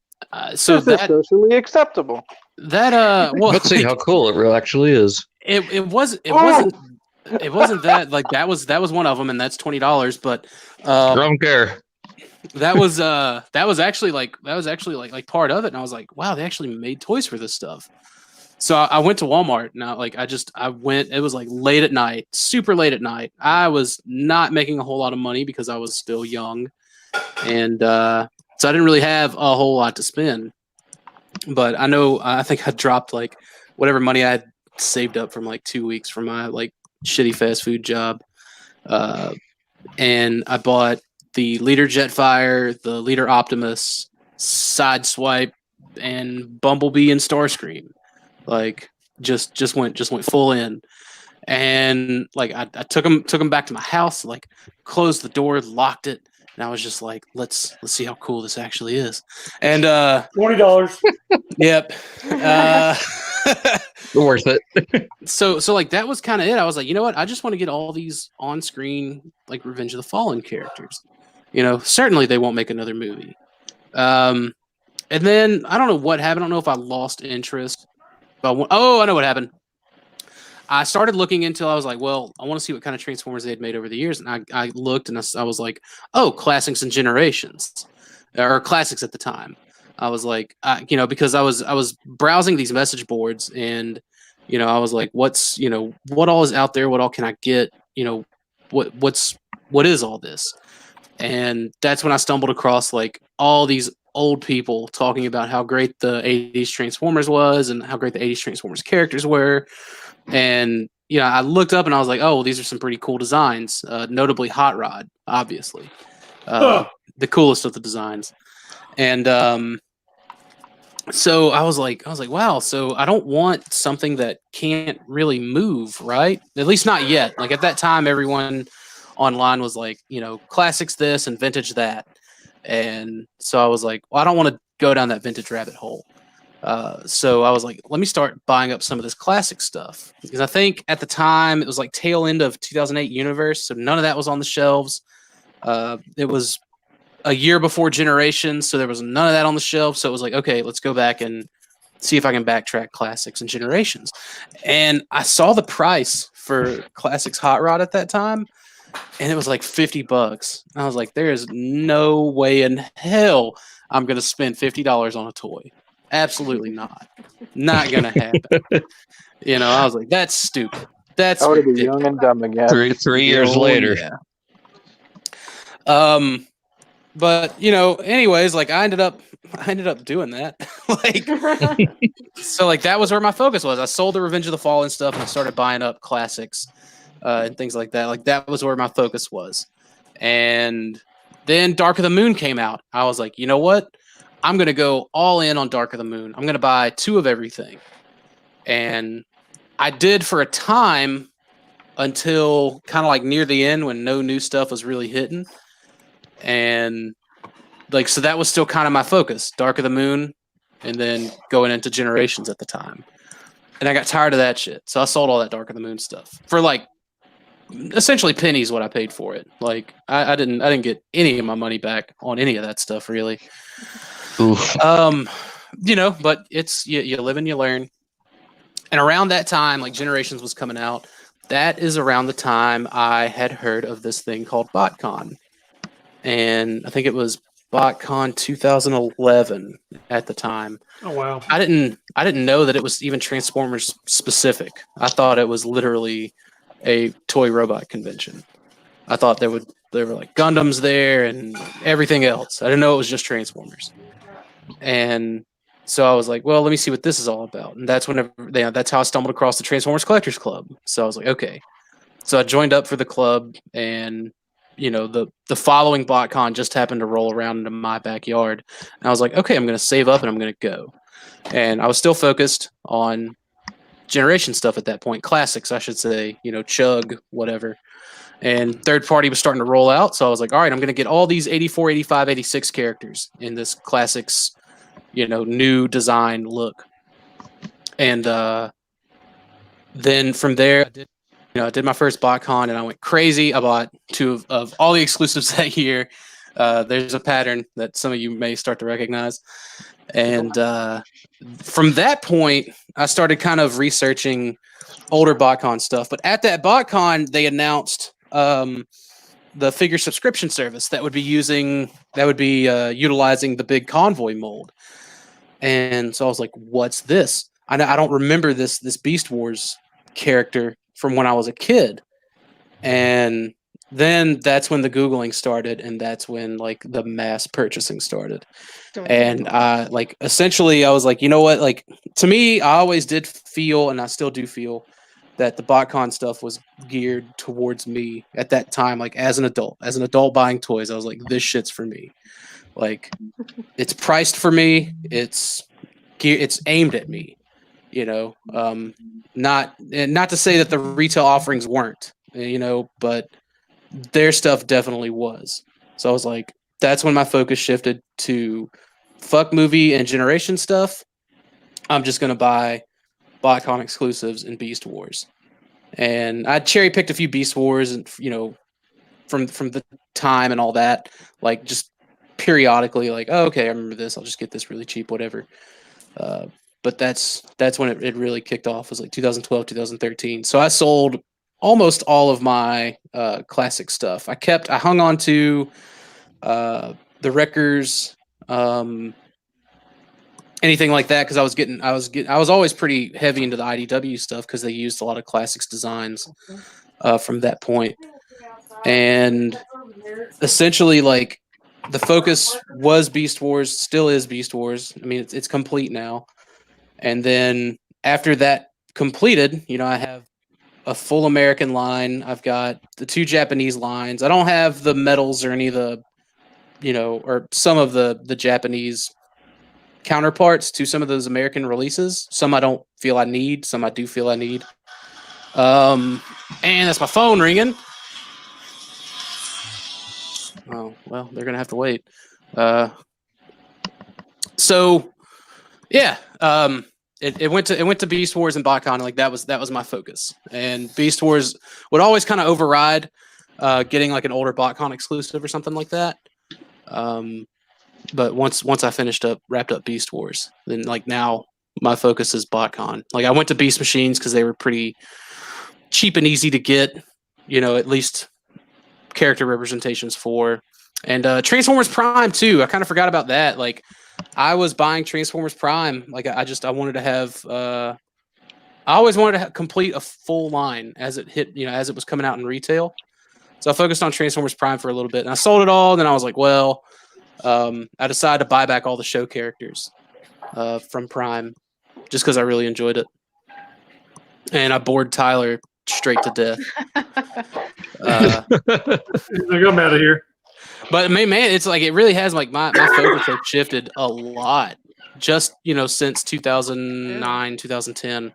so This is socially acceptable. Well, Let's see how cool it really actually is. It wasn't that, like, that was one of them, and that's $20. But I don't care. that was actually like part of it, and I was like, wow, they actually made toys for this stuff. So I went to Walmart, and I went. It was like late at night, super late at night. I was not making a whole lot of money because I was still young, and so I didn't really have a whole lot to spend. But I think I dropped like whatever money I had saved up from like 2 weeks from my like shitty fast food job, and I bought the Leader Jetfire, the Leader Optimus, Sideswipe, and Bumblebee and Starscream. Like just went full in, and like I took them back to my house, like closed the door, locked it, and I was just like, let's see how cool this actually is. And $20. Yep. Worth it. So like that was kind of it. I was like, you know what? I just want to get all these on screen like Revenge of the Fallen characters. Certainly they won't make another movie. And then I don't know what happened. I don't know if I lost interest, but I know what happened. I started looking until I was like, well, I want to see what kind of Transformers they had made over the years. And I looked and I was like, oh, classics and generations, or classics at the time. I was like, because I was browsing these message boards and, I was like, what all is out there? What all can I get? What is all this? And that's when I stumbled across like all these old people talking about how great the 80s Transformers was and how great the 80s Transformers characters were. And I looked up and I was like, oh, these are some pretty cool designs. Notably Hot Rod, obviously, the coolest of the designs. And so I was like, wow. So I don't want something that can't really move, right? At least not yet. Like at that time, everyone online was like, classics this and vintage that. And so I was like, well, I don't want to go down that vintage rabbit hole. So I was like, let me start buying up some of this classic stuff, because I think at the time it was like tail end of 2008 Universe, so none of that was on the shelves. It was a year before Generations, so there was none of that on the shelves. So it was like, okay, let's go back and see if I can backtrack classics and Generations. And I saw the price for classics Hot Rod at that time, and it was like $50. I was like, there is no way in hell I'm going to spend $50 on a toy. Absolutely not. Not gonna happen. I was like, that's stupid. That's I would be young and dumb again. Three years later. Yeah. But anyways, like I ended up doing that. So like that was where my focus was. I sold the Revenge of the Fallen stuff and I started buying up classics and things like that. Like that was where my focus was. And then Dark of the Moon came out. I was like, you know what? I'm going to go all in on Dark of the Moon. I'm going to buy 2 of everything. And I did for a time until kind of like near the end when no new stuff was really hitting. And like, so that was still kind of my focus, Dark of the Moon, and then going into Generations at the time. And I got tired of that shit. So I sold all that Dark of the Moon stuff for like essentially pennies what I paid for it. Like I didn't get any of my money back on any of that stuff really. Oof. But it's you live and you learn. And around that time, like Generations was coming out, that is around the time I had heard of this thing called BotCon. And I think it was BotCon 2011 at the time. Oh wow. I didn't know that it was even Transformers specific. I thought it was literally a toy robot convention. I thought there were like Gundams there and everything else. I didn't know it was just Transformers. And so I was like, well, let me see what this is all about. And that's that's how I stumbled across the Transformers Collectors Club. So I was like, okay. So I joined up for the club, and the following BotCon just happened to roll around into my backyard. And I was like, okay, I'm going to save up and I'm going to go. And I was still focused on Generation stuff at that point, classics, I should say, Chug, whatever. And third party was starting to roll out. So I was like, all right, I'm going to get all these 84, 85, 86 characters in this classics, new design look. And then from there, I did my first BotCon and I went crazy. I bought 2 of all the exclusives that year. There's a pattern that some of you may start to recognize. And from that point, I started kind of researching older BotCon stuff. But at that BotCon, they announced the figure subscription service that would be utilizing the big convoy mold. And so I was like, what's this? I don't remember this Beast Wars character from when I was a kid. And then that's when the Googling started, and that's when like the mass purchasing started. And essentially I was like, you know what? Like, to me, I always did feel, and I still do feel, that the BotCon stuff was geared towards me at that time. Like as an adult buying toys, I was like, this shit's for me. Like, it's priced for me. It's aimed at me. Not to say that the retail offerings weren't, but their stuff definitely was. So I was like, that's when my focus shifted to fuck movie and Generation stuff. I'm just going to buy BotCon exclusives and Beast Wars. And I cherry picked a few Beast Wars and, from the time and all that, like just periodically like, oh, okay, I remember this. I'll just get this really cheap, whatever. but that's when it really kicked off. Was like 2012, 2013. So I sold almost all of my classic stuff. I hung on to the Wreckers, anything like that, because I was always pretty heavy into the IDW stuff because they used a lot of classics designs from that point. And essentially, like, the focus was Beast Wars, still is Beast Wars. I mean, it's complete now. And then after that completed, I have a full American line. I've got the 2 Japanese lines. I don't have the medals or any of the, or some of the Japanese counterparts to some of those American releases. Some I don't feel I need. Some I do feel I need. And that's my phone ringing. Oh, well, they're gonna have to wait. So yeah, it went to Beast Wars and BotCon. Like that was my focus. And Beast Wars would always kind of override getting like an older BotCon exclusive or something like that. But once I wrapped up Beast Wars, then like now my focus is BotCon. Like I went to Beast Machines because they were pretty cheap and easy to get. At least character representations for, and Transformers Prime too. I kind of forgot about that. Like I was buying Transformers Prime. Like I wanted to have. I always wanted to complete a full line as it hit. As it was coming out in retail. So I focused on Transformers Prime for a little bit, and I sold it all. And then I was like, well, I decided to buy back all the show characters from Prime, just because I really enjoyed it, and I bored Tyler straight to death. I'm out of here. But man, it's like it really has like my focus has shifted a lot just since 2009, 2010.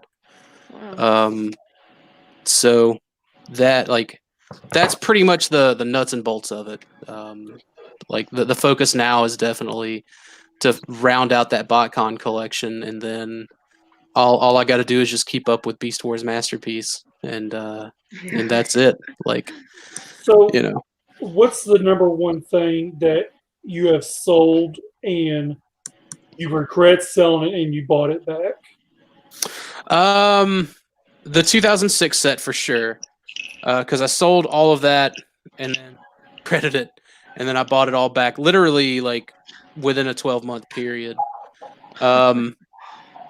So that's pretty much the nuts and bolts of it. Like the focus now is definitely to round out that BotCon collection, and then all I got to do is just keep up with Beast Wars Masterpiece, and that's it. Like, so what's the number one thing that you have sold and you regret selling it and you bought it back? The 2006 set for sure, because I sold all of that and then credited it, and then I bought it all back literally like within a 12-month period.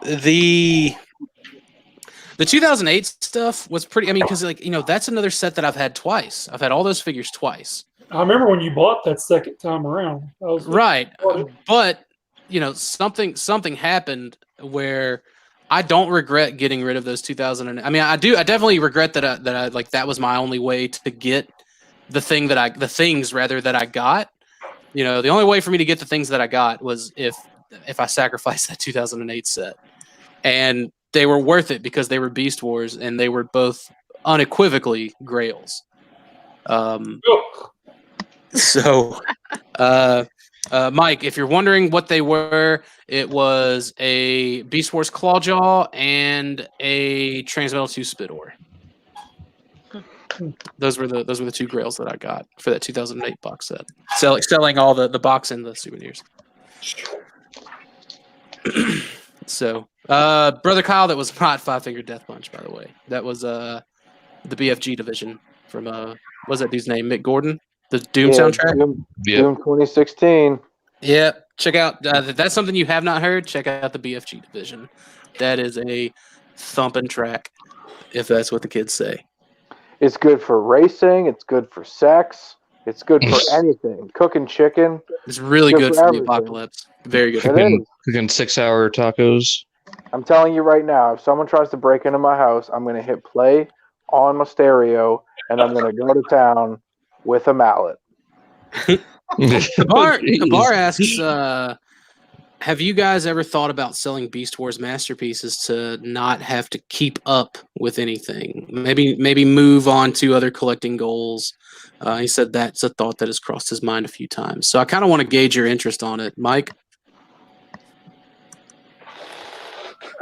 The 2008 stuff was pretty. I mean, because that's another set that I've had twice. I've had all those figures twice. I remember when you bought that second time around. Right, but something happened where I don't regret getting rid of those 2000. I mean, I do. I definitely regret that. I like that was my only way to get the things that I got. The only way for me to get the things that I got was if I sacrificed that 2008 set, and they were worth it because they were Beast Wars and they were both unequivocally grails. So, Mike, if you're wondering what they were, it was a Beast Wars Clawjaw and a Transmetal 2 Spidor. Those were the 2 grails that I got for that 2008 box set. Selling all the box and the souvenirs. So, Brother Kyle, that was not Five Finger Death Punch, by the way. That was the BFG division from what's that dude's name? Mick Gordon, the Doom soundtrack. Doom 2016. Yeah, check out. If that's something you have not heard, check out the BFG division. That is a thumping track, if that's what the kids say. It's good for racing. It's good for sex. It's good for anything. Cooking chicken. It's really good for the apocalypse. Very good. It is. Cooking 6-hour tacos. I'm telling you right now, if someone tries to break into my house, I'm going to hit play on my stereo, and I'm going to go to town with a mallet. Kabar asks, have you guys ever thought about selling Beast Wars masterpieces to not have to keep up with anything? Maybe move on to other collecting goals. He said that's a thought that has crossed his mind a few times. So I kind of want to gauge your interest on it, Mike.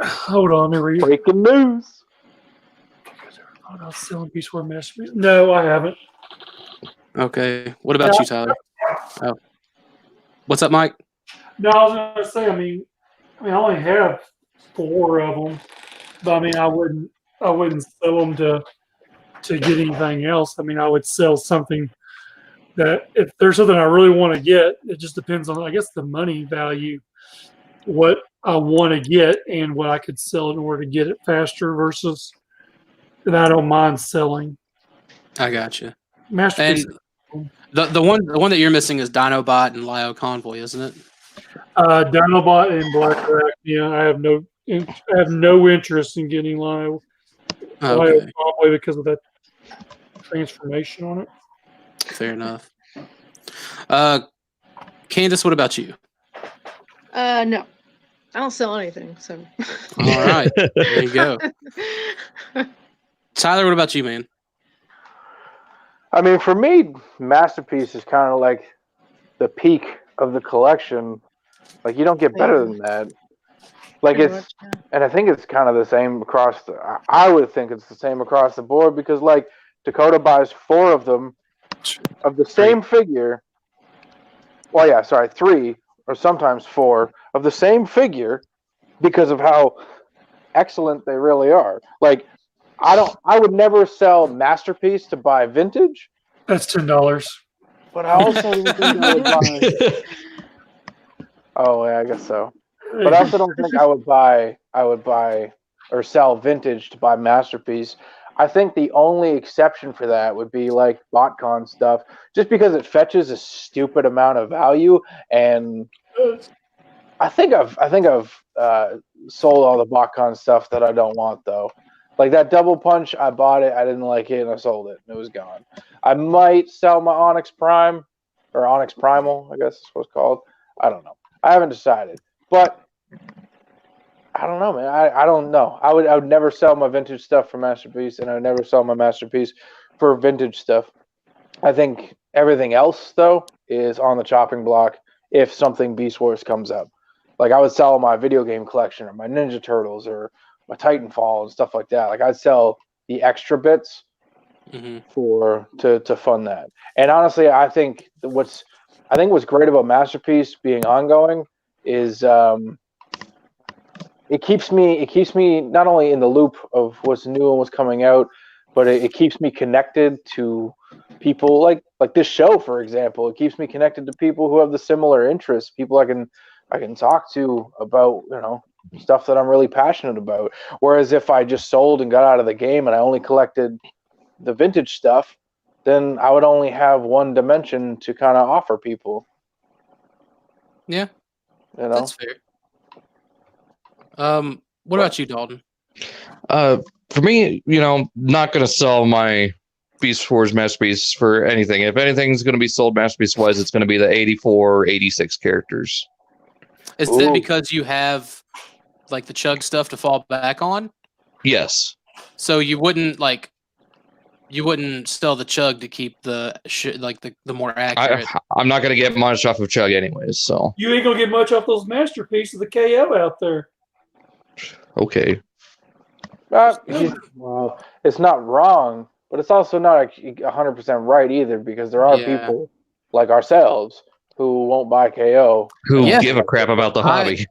Hold on, let me read. Breaking news. I was selling Beast Wars masterpiece. No, I haven't. Okay. What about you, Tyler? Oh. What's up, Mike? No, I was going to say, I mean, I only have 4 of them. But I mean, I wouldn't sell them to get anything else. I mean, I would sell something that if there's something I really want to get, it just depends on, I guess, the money value, what I want to get and what I could sell in order to get it faster versus that I don't mind selling. I gotcha. Masterpiece. And the one that you're missing is Dinobot and Lio Convoy, isn't it? Dinobot and Black Arachnia. I have no interest in getting Lio Convoy because of that transformation on it. Fair enough. Candace, what about you? No. I don't sell anything, so. All right. There you go. Tyler, what about you, man? I mean, for me, Masterpiece is kind of like the peak of the collection. Like, you don't get better than that. Like, and I think it's kind of the same across I would think it's the same across the board because, like, Dakota buys 4 of them of the same figure. Well, yeah, sorry, 3 or sometimes 4 of the same figure because of how excellent they really are. Like, I would never sell Masterpiece to buy vintage. That's $10. But I also don't think I would buy. Oh, yeah, I guess so. But I also don't think I would buy or sell vintage to buy Masterpiece. I think the only exception for that would be like BotCon stuff, just because it fetches a stupid amount of value. And I think I've sold all the BotCon stuff that I don't want though. Like that Double Punch, I bought it, I didn't like it, and I sold it, and it was gone. I might sell my Onyx Prime or Onyx Primal, I guess is what it's called. I don't know. I haven't decided, but I don't know, man. I don't know. I would never sell my vintage stuff for Masterpiece, and I would never sell my Masterpiece for vintage stuff. I think everything else though is on the chopping block if something Beast Wars comes up. Like I would sell my video game collection or my Ninja Turtles or my Titanfall and stuff like that. Like I'd sell the extra bits to fund that. And honestly, I think what's great about Masterpiece being ongoing is it keeps me not only in the loop of what's new and what's coming out, but it keeps me connected to people like this show, for example. It keeps me connected to people who have the similar interests, people I can talk to about, stuff that I'm really passionate about. Whereas if I just sold and got out of the game and I only collected the vintage stuff, then I would only have one dimension to kind of offer people. Yeah, that's fair. What about you, Dalton? For me, not going to sell my Beast Wars Masterpiece for anything. If anything's going to be sold Masterpiece-wise, it's going to be the 84 or 86 characters. Is that because you have like the chug stuff to fall back on? Yes. So you wouldn't sell the chug to keep the more accurate. I'm not going to get much off of chug anyways, so. You ain't going to get much off those Masterpieces of the KO out there. Okay. Well, it's not wrong, but it's also not 100% right either because there are people like ourselves who won't buy KO. Who give a crap about the hobby.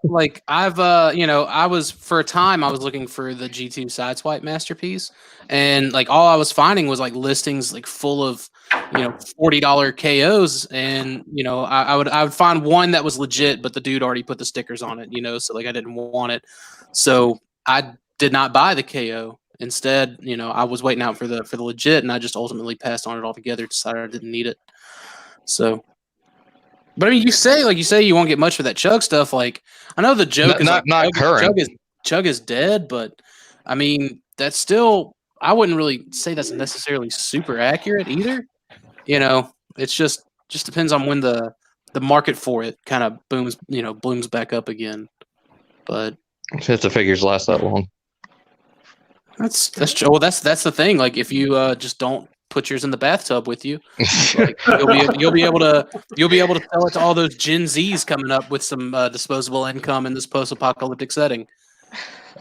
I was, for a time, I was looking for the G2 Sideswipe Masterpiece, and like all I was finding was like listings like full of, $40 KOs, and I would find one that was legit, but the dude already put the stickers on it, so like I didn't want it. So I did not buy the KO. Instead, I was waiting out for the legit, and I just ultimately passed on it altogether. Decided I didn't need it. So, but I mean, you say you won't get much for that chug stuff. Like I know the joke is not current. Chug is dead, but I mean that's still. I wouldn't really say that's necessarily super accurate either. It's just depends on when the market for it kind of blooms back up again. But if the figures last that long, that's true. Well, that's the thing. Like if you just don't put yours in the bathtub with you, like, you'll be able to sell it to all those Gen Zs coming up with some disposable income in this post-apocalyptic setting.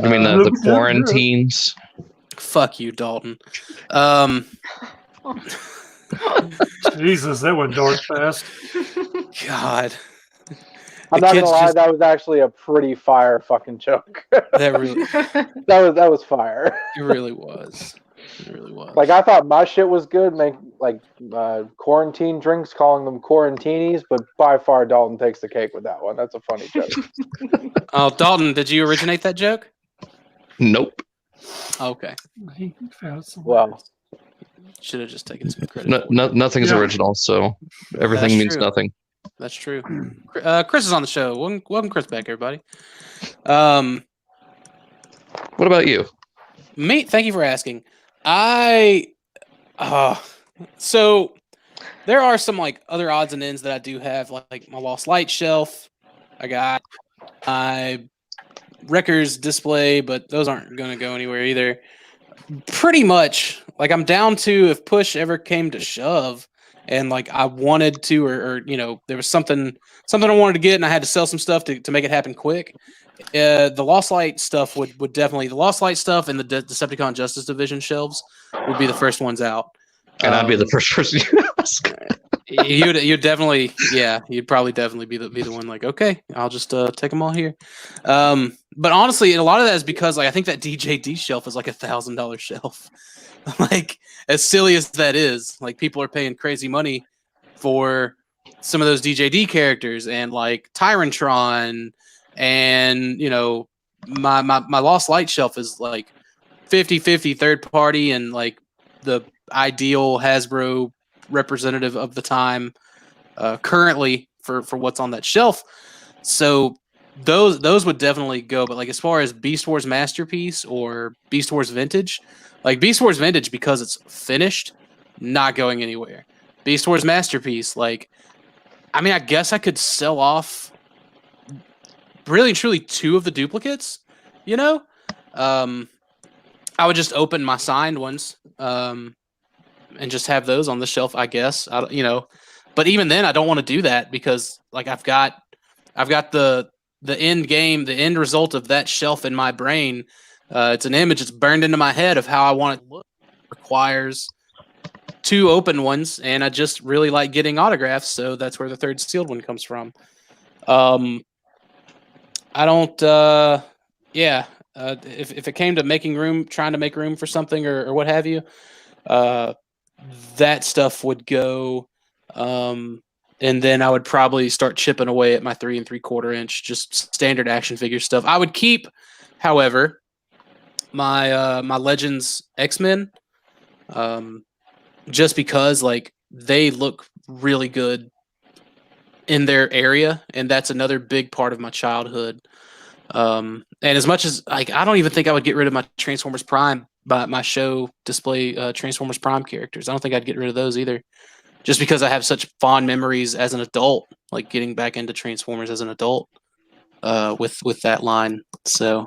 I mean the quarantines. Fuck you, Dalton. Jesus, that went dark fast. God. I'm not gonna lie, that was actually a pretty fire fucking joke. That really, that was fire. it really was. It really was. Like I thought my shit was good, make like quarantine drinks, calling them quarantinis, but by far Dalton takes the cake with that one. That's a funny joke. Oh, Dalton, did you originate that joke? Nope. Okay. Well, should have just taken some credit. Nothing's original, so everything means nothing. That's true. Chris is on the show. Welcome Chris back, everybody. What about you? Me? Thank you for asking. So there are some like other odds and ends that I do have, like my Lost Light shelf. I got my Wrecker's display, but those aren't going to go anywhere either. Pretty much, like I'm down to if push ever came to shove, and like I wanted to, or you know, there was something I wanted to get, and I had to sell some stuff to make it happen quick. The Lost Light stuff would definitely, the Lost Light stuff and the Decepticon Justice Division shelves would be the first ones out. And I'd be the first person you ask. You'd definitely, yeah, you'd probably definitely be the one like, okay, I'll just take them all here. But honestly, a lot of that is because like I think that DJD shelf is like $1,000 shelf. Like as silly as that is, like people are paying crazy money for some of those DJD characters and like Tyrantron, and you know my Lost Light shelf is like 50-50 third party and like the ideal Hasbro representative of the time currently for what's on that shelf. So those would definitely go. But like as far as Beast Wars Masterpiece or Beast Wars Vintage, like Beast Wars Vintage, because it's finished, not going anywhere. Beast Wars Masterpiece, like I mean I guess I could sell off really and truly 2 of the duplicates, you know. I would just open my signed ones and just have those on the shelf, I guess. You know, but even then I don't want to do that because like I've got the end game, the end result of that shelf in my brain. It's an image that's burned into my head of how I want it to look. It requires 2 open ones, and I just really like getting autographs, so that's where the 3rd sealed one comes from. I don't, if it came to making room, trying to make room for something or what have you, that stuff would go. And then I would probably start chipping away at my 3 3/4 inch, just standard action figure stuff. I would keep, however, my Legends X-Men, just because like they look really good in their area, and that's another big part of my childhood. And as much as like I don't even think I would get rid of my Transformers Prime, but my show display Transformers Prime characters, I don't think I'd get rid of those either, just because I have such fond memories as an adult, like getting back into Transformers as an adult with that line. So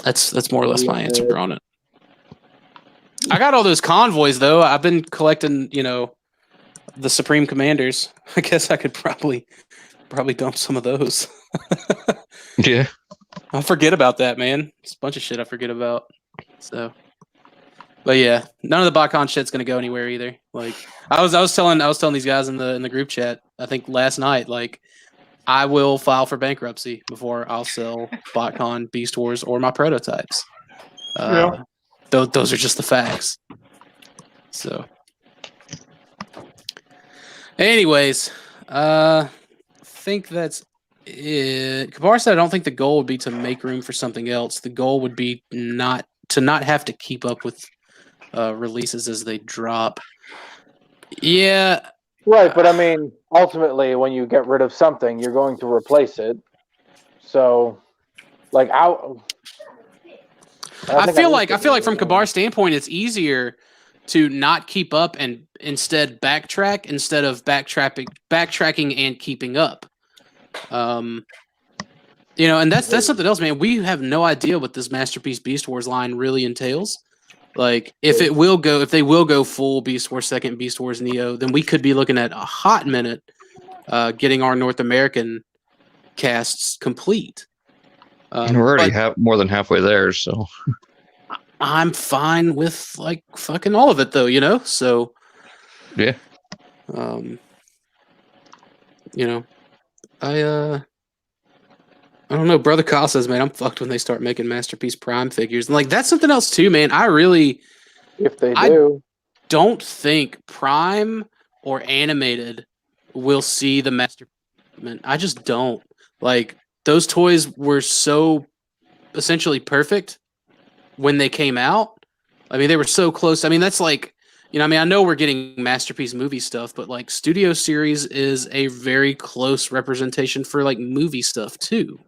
that's more or less my answer on it. I got all those convoys though. I've been collecting, you know, the Supreme Commanders. I guess I could probably dump some of those. Yeah. I forget about that, man. It's a bunch of shit I forget about. So, but yeah, none of the BotCon shit's gonna go anywhere either. Like I was telling these guys in the group chat, I think last night, like I will file for bankruptcy before I'll sell BotCon, Beast Wars, or my prototypes. Yeah. Those are just the facts. So, anyways, think that's it. Kabar said, I don't think the goal would be to make room for something else. The goal would be not have to keep up with releases as they drop. Yeah. Right, but I mean, ultimately, when you get rid of something, you're going to replace it. So, like, I feel like from Kabar's standpoint, it's easier to not keep up and instead backtrack instead of backtracking and keeping up. You know, and that's something else, man. We have no idea what this Masterpiece Beast Wars line really entails. Like, if they will go full Beast Wars Second, Beast Wars Neo, then we could be looking at a hot minute getting our North American casts complete. We're already more than halfway there, so I'm fine with like fucking all of it, though. You know, so yeah. you know, I don't know. Brother Kyle says, man, I'm fucked when they start making Masterpiece Prime figures. And like, that's something else too, man. If they do. Don't think Prime or animated will see the Masterpiece. I just don't. Like, those toys were so essentially perfect when they came out. I mean, they were so close. I mean, that's like, you know, I mean, I know we're getting Masterpiece movie stuff, but like Studio Series is a very close representation for like movie stuff too.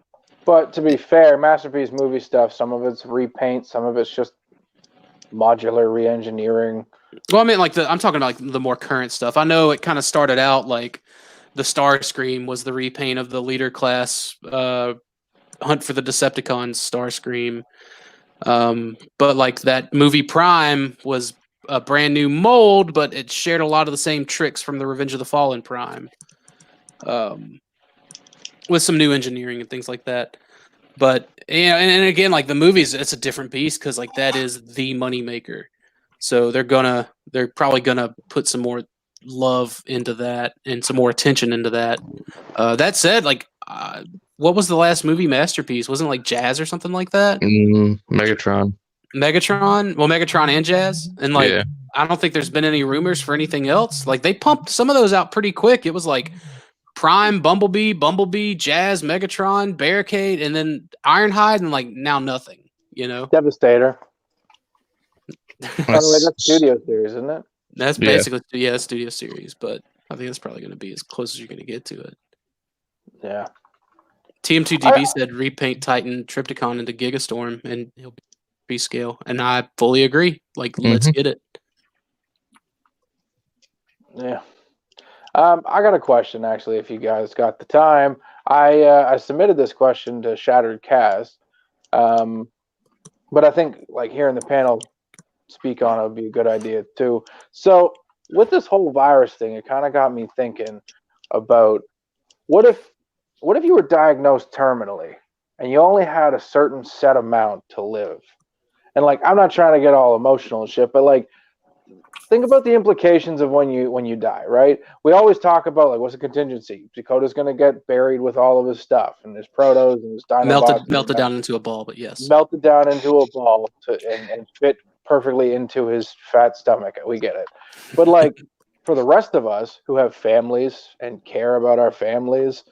But to be fair, Masterpiece movie stuff, some of it's repaint, some of it's just modular re-engineering. Well, I mean, like I'm talking about like the more current stuff. I know it kind of started out like the Starscream was the repaint of the leader class Hunt for the Decepticons Starscream. But like that movie Prime was a brand new mold, but it shared a lot of the same tricks from the Revenge of the Fallen Prime. With some new engineering and things like that. But yeah, and again, like the movies, it's a different beast because like that is the moneymaker. So they're probably gonna put some more love into that and some more attention into that. That said, like what was the last movie Masterpiece? Wasn't it like Jazz or something like that? Megatron. Well, Megatron and Jazz. And like Yeah. I don't think there's been any rumors for anything else. Like they pumped some of those out pretty quick. It was like Prime, Bumblebee, Jazz, Megatron, Barricade, and then Ironhide, and like now nothing, you know? Devastator. By the way, that's Studio Series, isn't it? That's basically, Studio Series, but I think that's probably going to be as close as you're going to get to it. Yeah. TM2DB said repaint Titan Tripticon into Gigastorm, and he'll be scale. And I fully agree. Like, let's get it. Yeah. I got a question, actually, if you guys got the time. I submitted this question to Shattered Cast, but I think like hearing the panel speak on it would be a good idea too. So with this whole virus thing, it kind of got me thinking about what if you were diagnosed terminally and you only had a certain set amount to live? And like, I'm not trying to get all emotional and shit, but like, think about the implications of when you die, right? We always talk about like what's a contingency. Dakota's going to get buried with all of his stuff and his protos and his Dinobots. Melted down into a ball, but yes. Melted down into a ball and fit perfectly into his fat stomach. We get it. But like for the rest of us who have families and care about our families,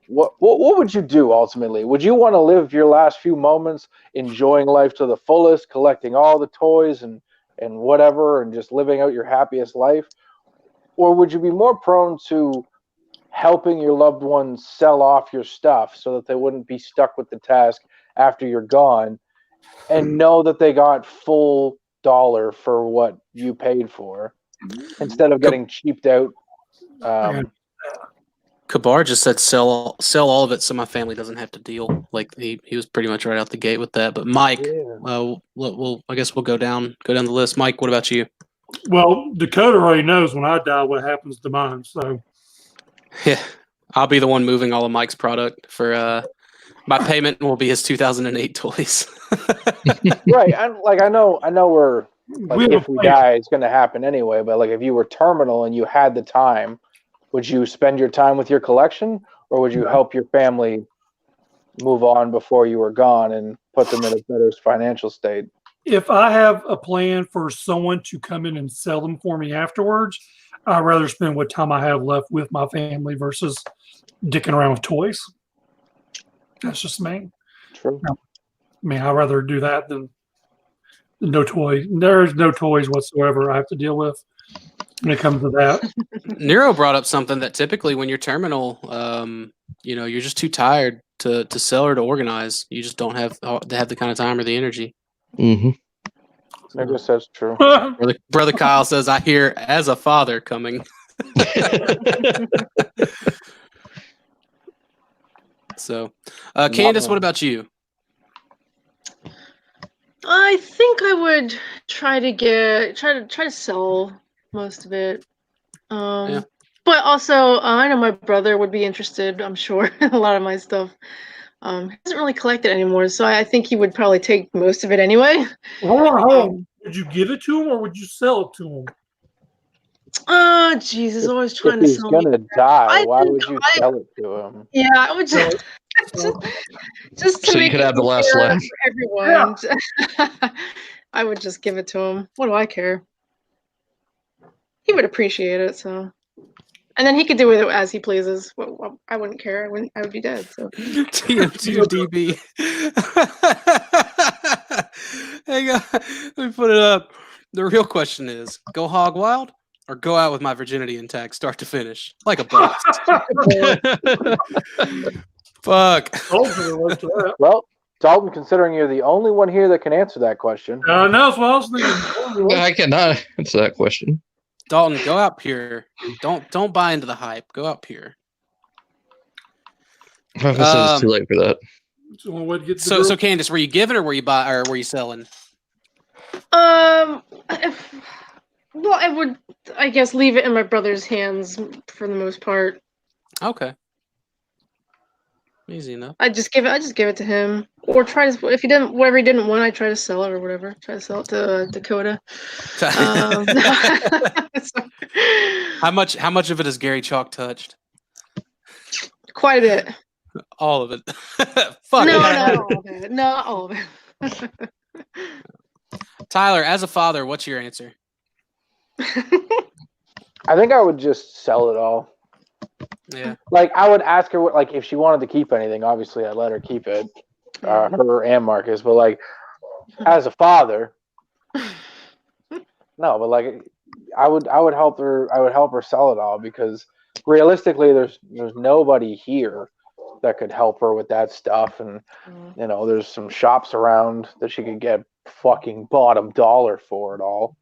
what would you do ultimately? Would you want to live your last few moments enjoying life to the fullest, collecting all the toys and whatever, and just living out your happiest life? Or would you be more prone to helping your loved ones sell off your stuff so that they wouldn't be stuck with the task after you're gone and know that they got full dollar for what you paid for instead of getting cheaped out? Kabar just said sell all of it so my family doesn't have to deal. Like he was pretty much right out the gate with that. But Mike, I guess we'll go down the list. Mike, what about you? Well, Dakota already knows when I die what happens to mine. So yeah, I'll be the one moving all of Mike's product for my payment will be his 2008 toys. Right. I know we're like, if we die, it's going to happen anyway. But like if you were terminal and you had the time, would you spend your time with your collection, or would you help your family move on before you were gone and put them in a better financial state? If I have a plan for someone to come in and sell them for me afterwards, I'd rather spend what time I have left with my family versus dicking around with toys. That's just me. True. I mean, I'd rather do that than no toys. There's no toys whatsoever I have to deal with when it comes to that. Nero brought up something that typically when you're terminal, you're just too tired to sell or to organize. You just don't have the kind of time or the energy. Mm-hmm. I guess that's true. Brother Kyle says, I hear as a father coming. So, Candace, what about you? I think I would try to sell most of it. But also, I know my brother would be interested, I'm sure, in a lot of my stuff. He doesn't really collect it anymore, so I think he would probably take most of it anyway. Hold on. Would you give it to him or would you sell it to him? Oh, Jesus, always If trying to he's sell me. gonna die, why think would you sell it to him? Yeah, I would just, just to So you make could it have the last easier laugh. for everyone. I would just give it to him. What do I care? He would appreciate it, so. And then he could do with it as he pleases. Well, I wouldn't care. I would be dead. So. TM2DB. Hang on. Let me put it up. The real question is, go hog wild or go out with my virginity intact start to finish? Like a boss. Fuck. Well, Dalton, considering you're the only one here that can answer that question. No, that's what I was thinking. I cannot answer that question. Dalton, go out pure. Don't buy into the hype. Go out pure. I guess it's too late for that. So Candace, were you giving or were you buy or were you selling? Well, I would, I guess, leave it in my brother's hands for the most part. Okay. Easy enough. I just give it to him, or try to, if he didn't, whatever he didn't want, I try to sell it or whatever. Try to sell it to Dakota. How much of it has Gary Chalk touched? Quite a bit. All of it. Fuck. No, not all of it. Not all of it. Tyler, as a father, what's your answer? I think I would just sell it all. Yeah. Like, I would ask her, like, if she wanted to keep anything, obviously I'd let her keep it. Her and Marcus. But, like, as a father, no, but, like, I would help her sell it all, because realistically there's nobody here that could help her with that stuff. And, you know, there's some shops around that she could get fucking bottom dollar for it all.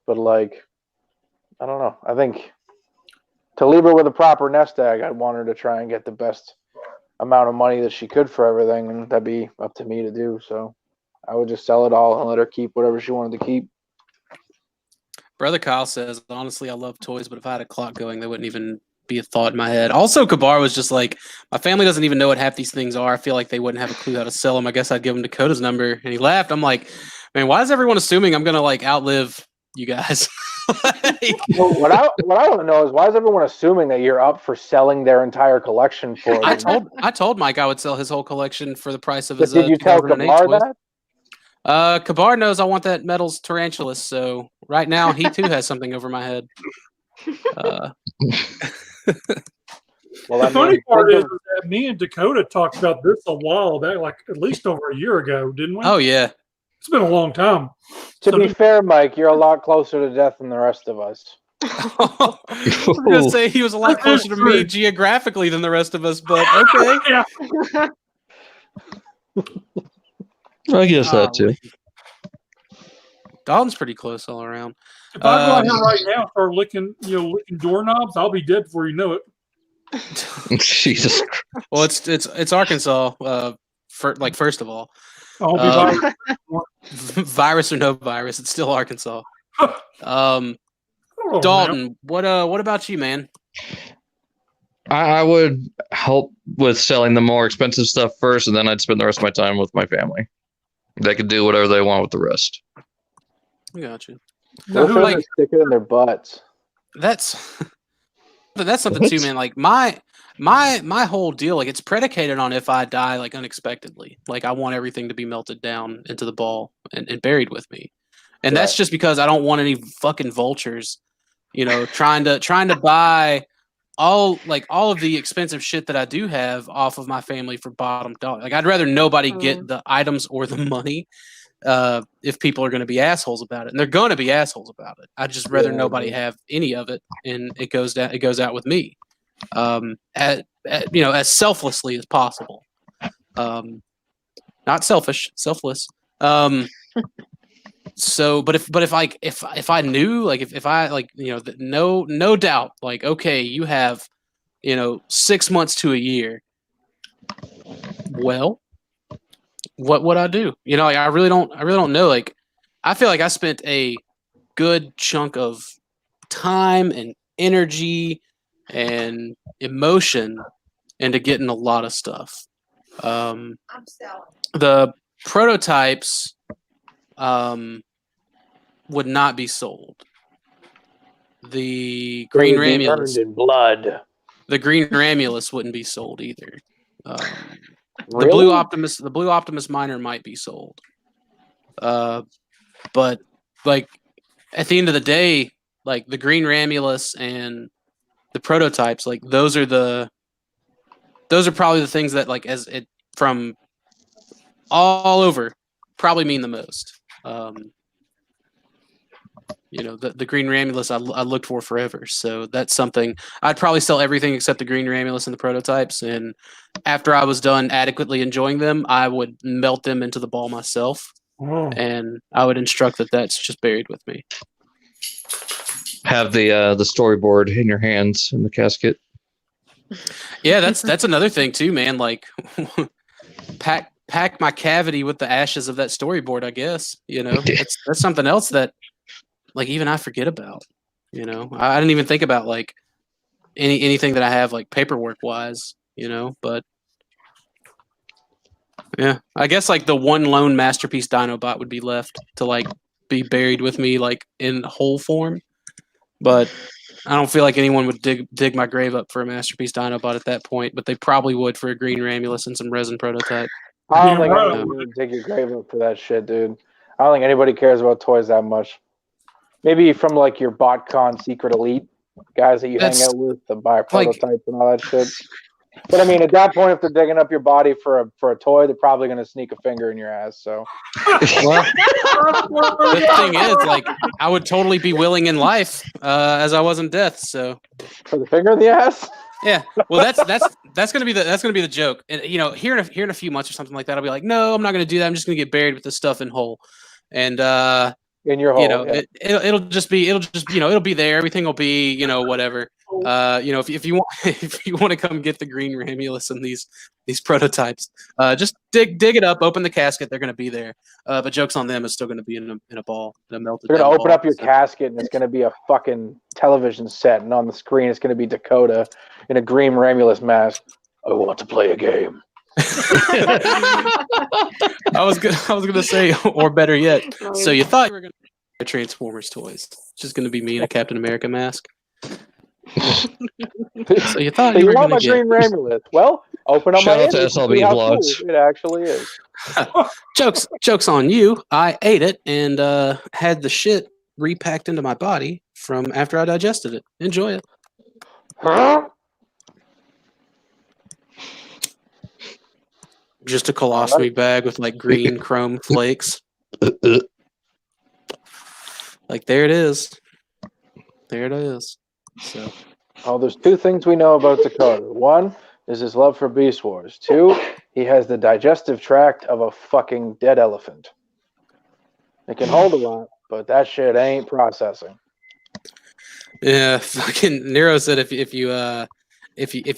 But, like, I don't know. I think to leave her with a proper nest egg, I'd want her to try and get the best amount of money that she could for everything, and that'd be up to me to do. So I would just sell it all and let her keep whatever she wanted to keep. Brother Kyle says, honestly, I love toys, but if I had a clock going, they wouldn't even be a thought in my head. Also, Kabar was just like, my family doesn't even know what half these things are. I feel like they wouldn't have a clue how to sell them. I guess I'd give them Dakota's number. And he laughed. I'm like, man, why is everyone assuming I'm going to, like, outlive you guys? Well, what I want to know is, why is everyone assuming that you're up for selling their entire collection for them? I told Mike I would sell his whole collection for the price of But his. did you tell 2008 Kabar toys. that? Kabar knows I want that Metals Tarantulas, so right now he too has something over my head. Well, the funny part is that me and Dakota talked about this a while back, like at least over a year ago, didn't we? Oh yeah. It's been a long time. To be fair, Mike, you're a lot closer to death than the rest of us. I was gonna say he was a lot closer to me geographically than the rest of us, but okay. Yeah. I guess that too. Dalton's pretty close all around. If I go out here right now and start licking doorknobs, I'll be dead before you know it. Jesus. Well, it's Arkansas. First of all, I'll be virus or no virus, it's still Arkansas. Dalton, what about you, man? I would help with selling the more expensive stuff first, and then I'd spend the rest of my time with my family. They could do whatever they want with the rest. I got you. Like, stick it in their butts. That's something too, man. Like my whole deal, like, it's predicated on if I die, like, unexpectedly. Like, I want everything to be melted down into the ball and buried with me. And that's just because I don't want any fucking vultures, you know, trying to buy all of the expensive shit that I do have off of my family for bottom dollar. Like, I'd rather nobody get the items or the money if people are going to be assholes about it, and they're going to be assholes about it. I'd just rather nobody have any of it, and it goes out with me, as selflessly as possible. Not selfish, selfless. So, but if I knew, like, if I, like, you know, no doubt, like, okay, you have, 6 months to a year. Well, what would I do? You know, like, I really don't know. Like, I feel like I spent a good chunk of time and energy and emotion into getting a lot of stuff. The prototypes would not be sold. the They Green would be Ramulus. earned in blood. The Green Ramulus wouldn't be sold either. Really? The Blue Optimus Miner might be sold. But like at the end of the day, like the Green Ramulus and the prototypes, like those are probably the things that like as it from all over probably mean the most. The Green Ramulus I looked for forever, so that's something I'd probably sell everything except the Green Ramulus and the prototypes. And after I was done adequately enjoying them, I would melt them into the ball myself, and I would instruct that that's just buried with me. Have the storyboard in your hands in the casket. Yeah, that's another thing too, man. Like pack my cavity with the ashes of that storyboard. I guess that's something else that like even I forget about. I didn't even think about like anything that I have like paperwork wise. But yeah, I guess like the one lone masterpiece Dinobot would be left to like be buried with me like in whole form. But I don't feel like anyone would dig my grave up for a masterpiece Dinobot at that point, but they probably would for a Green Ramulus and some resin prototype. I don't think anyone would dig your grave up for that shit, dude. I don't think anybody cares about toys that much. Maybe from like your BotCon Secret Elite guys that you hang out with to buy prototypes and all that shit. But I mean, at that point, if they're digging up your body for a toy, they're probably going to sneak a finger in your ass. So, well, the thing is, like, I would totally be willing in life as I was in death. So, for the finger in the ass. Yeah, well, that's gonna be the joke. And here in a few months or something like that, I'll be like, no, I'm not gonna do that. I'm just gonna get buried with this stuff in whole, and in your hole. It'll just be it'll be there. Everything will be whatever. If you want to come get the Green Ramulus and these prototypes, just dig it up, open the casket. They're gonna be there. But jokes on them, is still gonna be in a ball, a melted. They're gonna open up your casket and it's gonna be a fucking television set, and on the screen it's gonna be Dakota in a Green Ramulus mask. I want to play a game. I was gonna say, or better yet, so you thought you were gonna buy Transformers toys. It's just gonna be me in a Captain America mask. So you thought you were want gonna my Green Ramulus? Well, open up Shout my out to SLB vlogs. Cool it actually is. Jokes on you. I ate it and had the shit repacked into my body from after I digested it. Enjoy it. Huh? Just a colostomy bag with like green chrome flakes. Like there it is. There it is. So, there's two things we know about Dakota. One is his love for Beast Wars. Two, he has the digestive tract of a fucking dead elephant. It can hold a lot, but that shit ain't processing. Yeah, fucking Nero said if you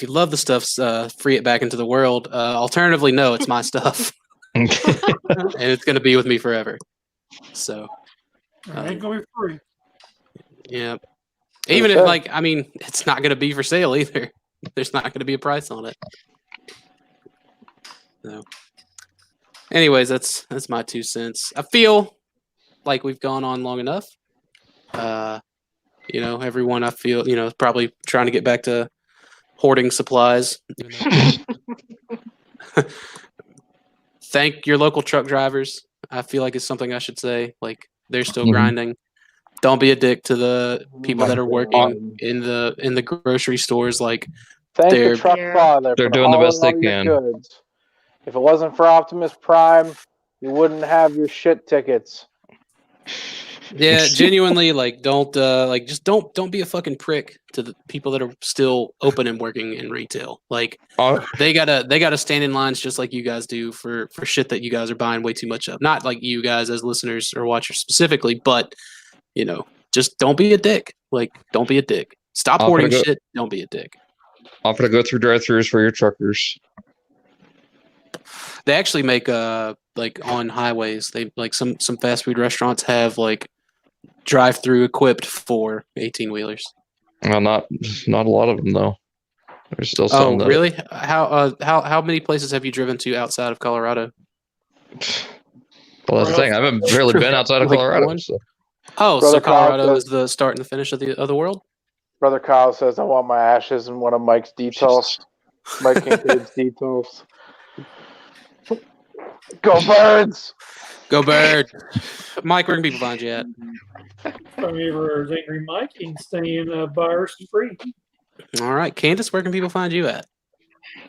love the stuff, free it back into the world. Alternatively, no, it's my stuff, and it's gonna be with me forever. So, it ain't gonna be free. Yeah. Even if it's not gonna be for sale either. There's not gonna be a price on it. So, anyways, that's my 2 cents. I feel like we've gone on long enough. Everyone I feel is probably trying to get back to hoarding supplies. Thank your local truck drivers. I feel like it's something I should say. Like they're still grinding. Don't be a dick to the people that are working in the grocery stores. Like thank the truck father. They're doing the best they can. Goods. If it wasn't for Optimus Prime, you wouldn't have your shit tickets. Yeah, genuinely, like don't be a fucking prick to the people that are still open and working in retail. Like they gotta stand in lines just like you guys do for shit that you guys are buying way too much of. Not like you guys as listeners or watchers specifically, but just don't be a dick. Like don't be a dick. Stop hoarding shit. Don't be a dick. Offer to go through drive-thrus for your truckers. They actually make like on highways. They like some fast food restaurants have like drive-through equipped for 18-wheelers. Well, not a lot of them though. There's still some. Oh, really? How many places have you driven to outside of Colorado? Well, that's the thing. I haven't really been outside of Colorado. So. Oh, Brother so Colorado Kyle is the start and the finish of the world? Brother Kyle says, I want my ashes in one of Mike's details. Mike Kincaid's details. Go Birds! Go Bird. Mike, where can people find you at? From your Angry Mike, you can stay in virus free. All right. Candace, where can people find you at?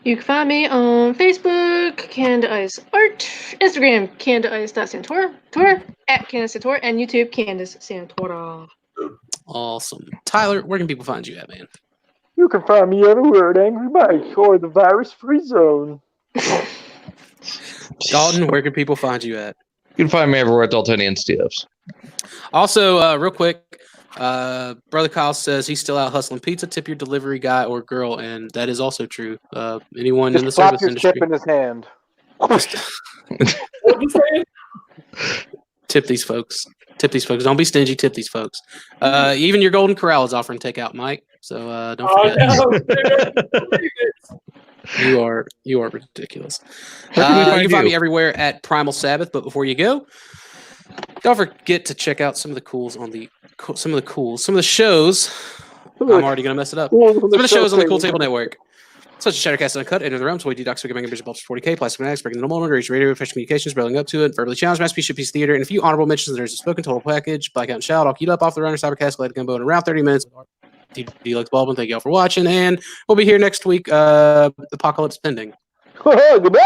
You can find me on Facebook, Canada Ice Art, Instagram, CandaIce.Santora, Twitter, @CandaceSantora, and YouTube, Candace Santora. Awesome. Tyler, where can people find you at, man? You can find me everywhere at Angry Mike or the Virus Free Zone. Dalton, where can people find you at? You can find me everywhere at Daltonian Steves. Also, real quick, Brother Kyle says he's still out hustling pizza. Tip your delivery guy or girl, and that is also true. Anyone in the Just slap service your industry, chip in his hand. What you saying? tip these folks. Tip these folks. Don't be stingy. Tip these folks. Even your Golden Corral is offering takeout, Mike. So don't forget. You are ridiculous. You can find me everywhere at Primal Sabbath. But before you go, don't forget to check out some of the shows. I'm already gonna mess it up. Some of the shows on the Cool Table Network, such as Shattercast Uncut, Enter the Realms, Way Detox, Figga Bangin, Bishop 40K, Plastic Fanatics, Breaking the Normal, Rage Radio, Fresh Communications, Railing Up to It, Verbally Challenged, Masterpiece, Shitpiece Theater, and a few honorable mentions. There's a Spoken Total Package, Blackout Shout, All Queued Up, Off the Runner, Cybercast, Galactic Gumbo in around 30 minutes. Deluxe Baldwin, thank you all for watching, and we'll be here next week. Apocalypse pending. Goodbye.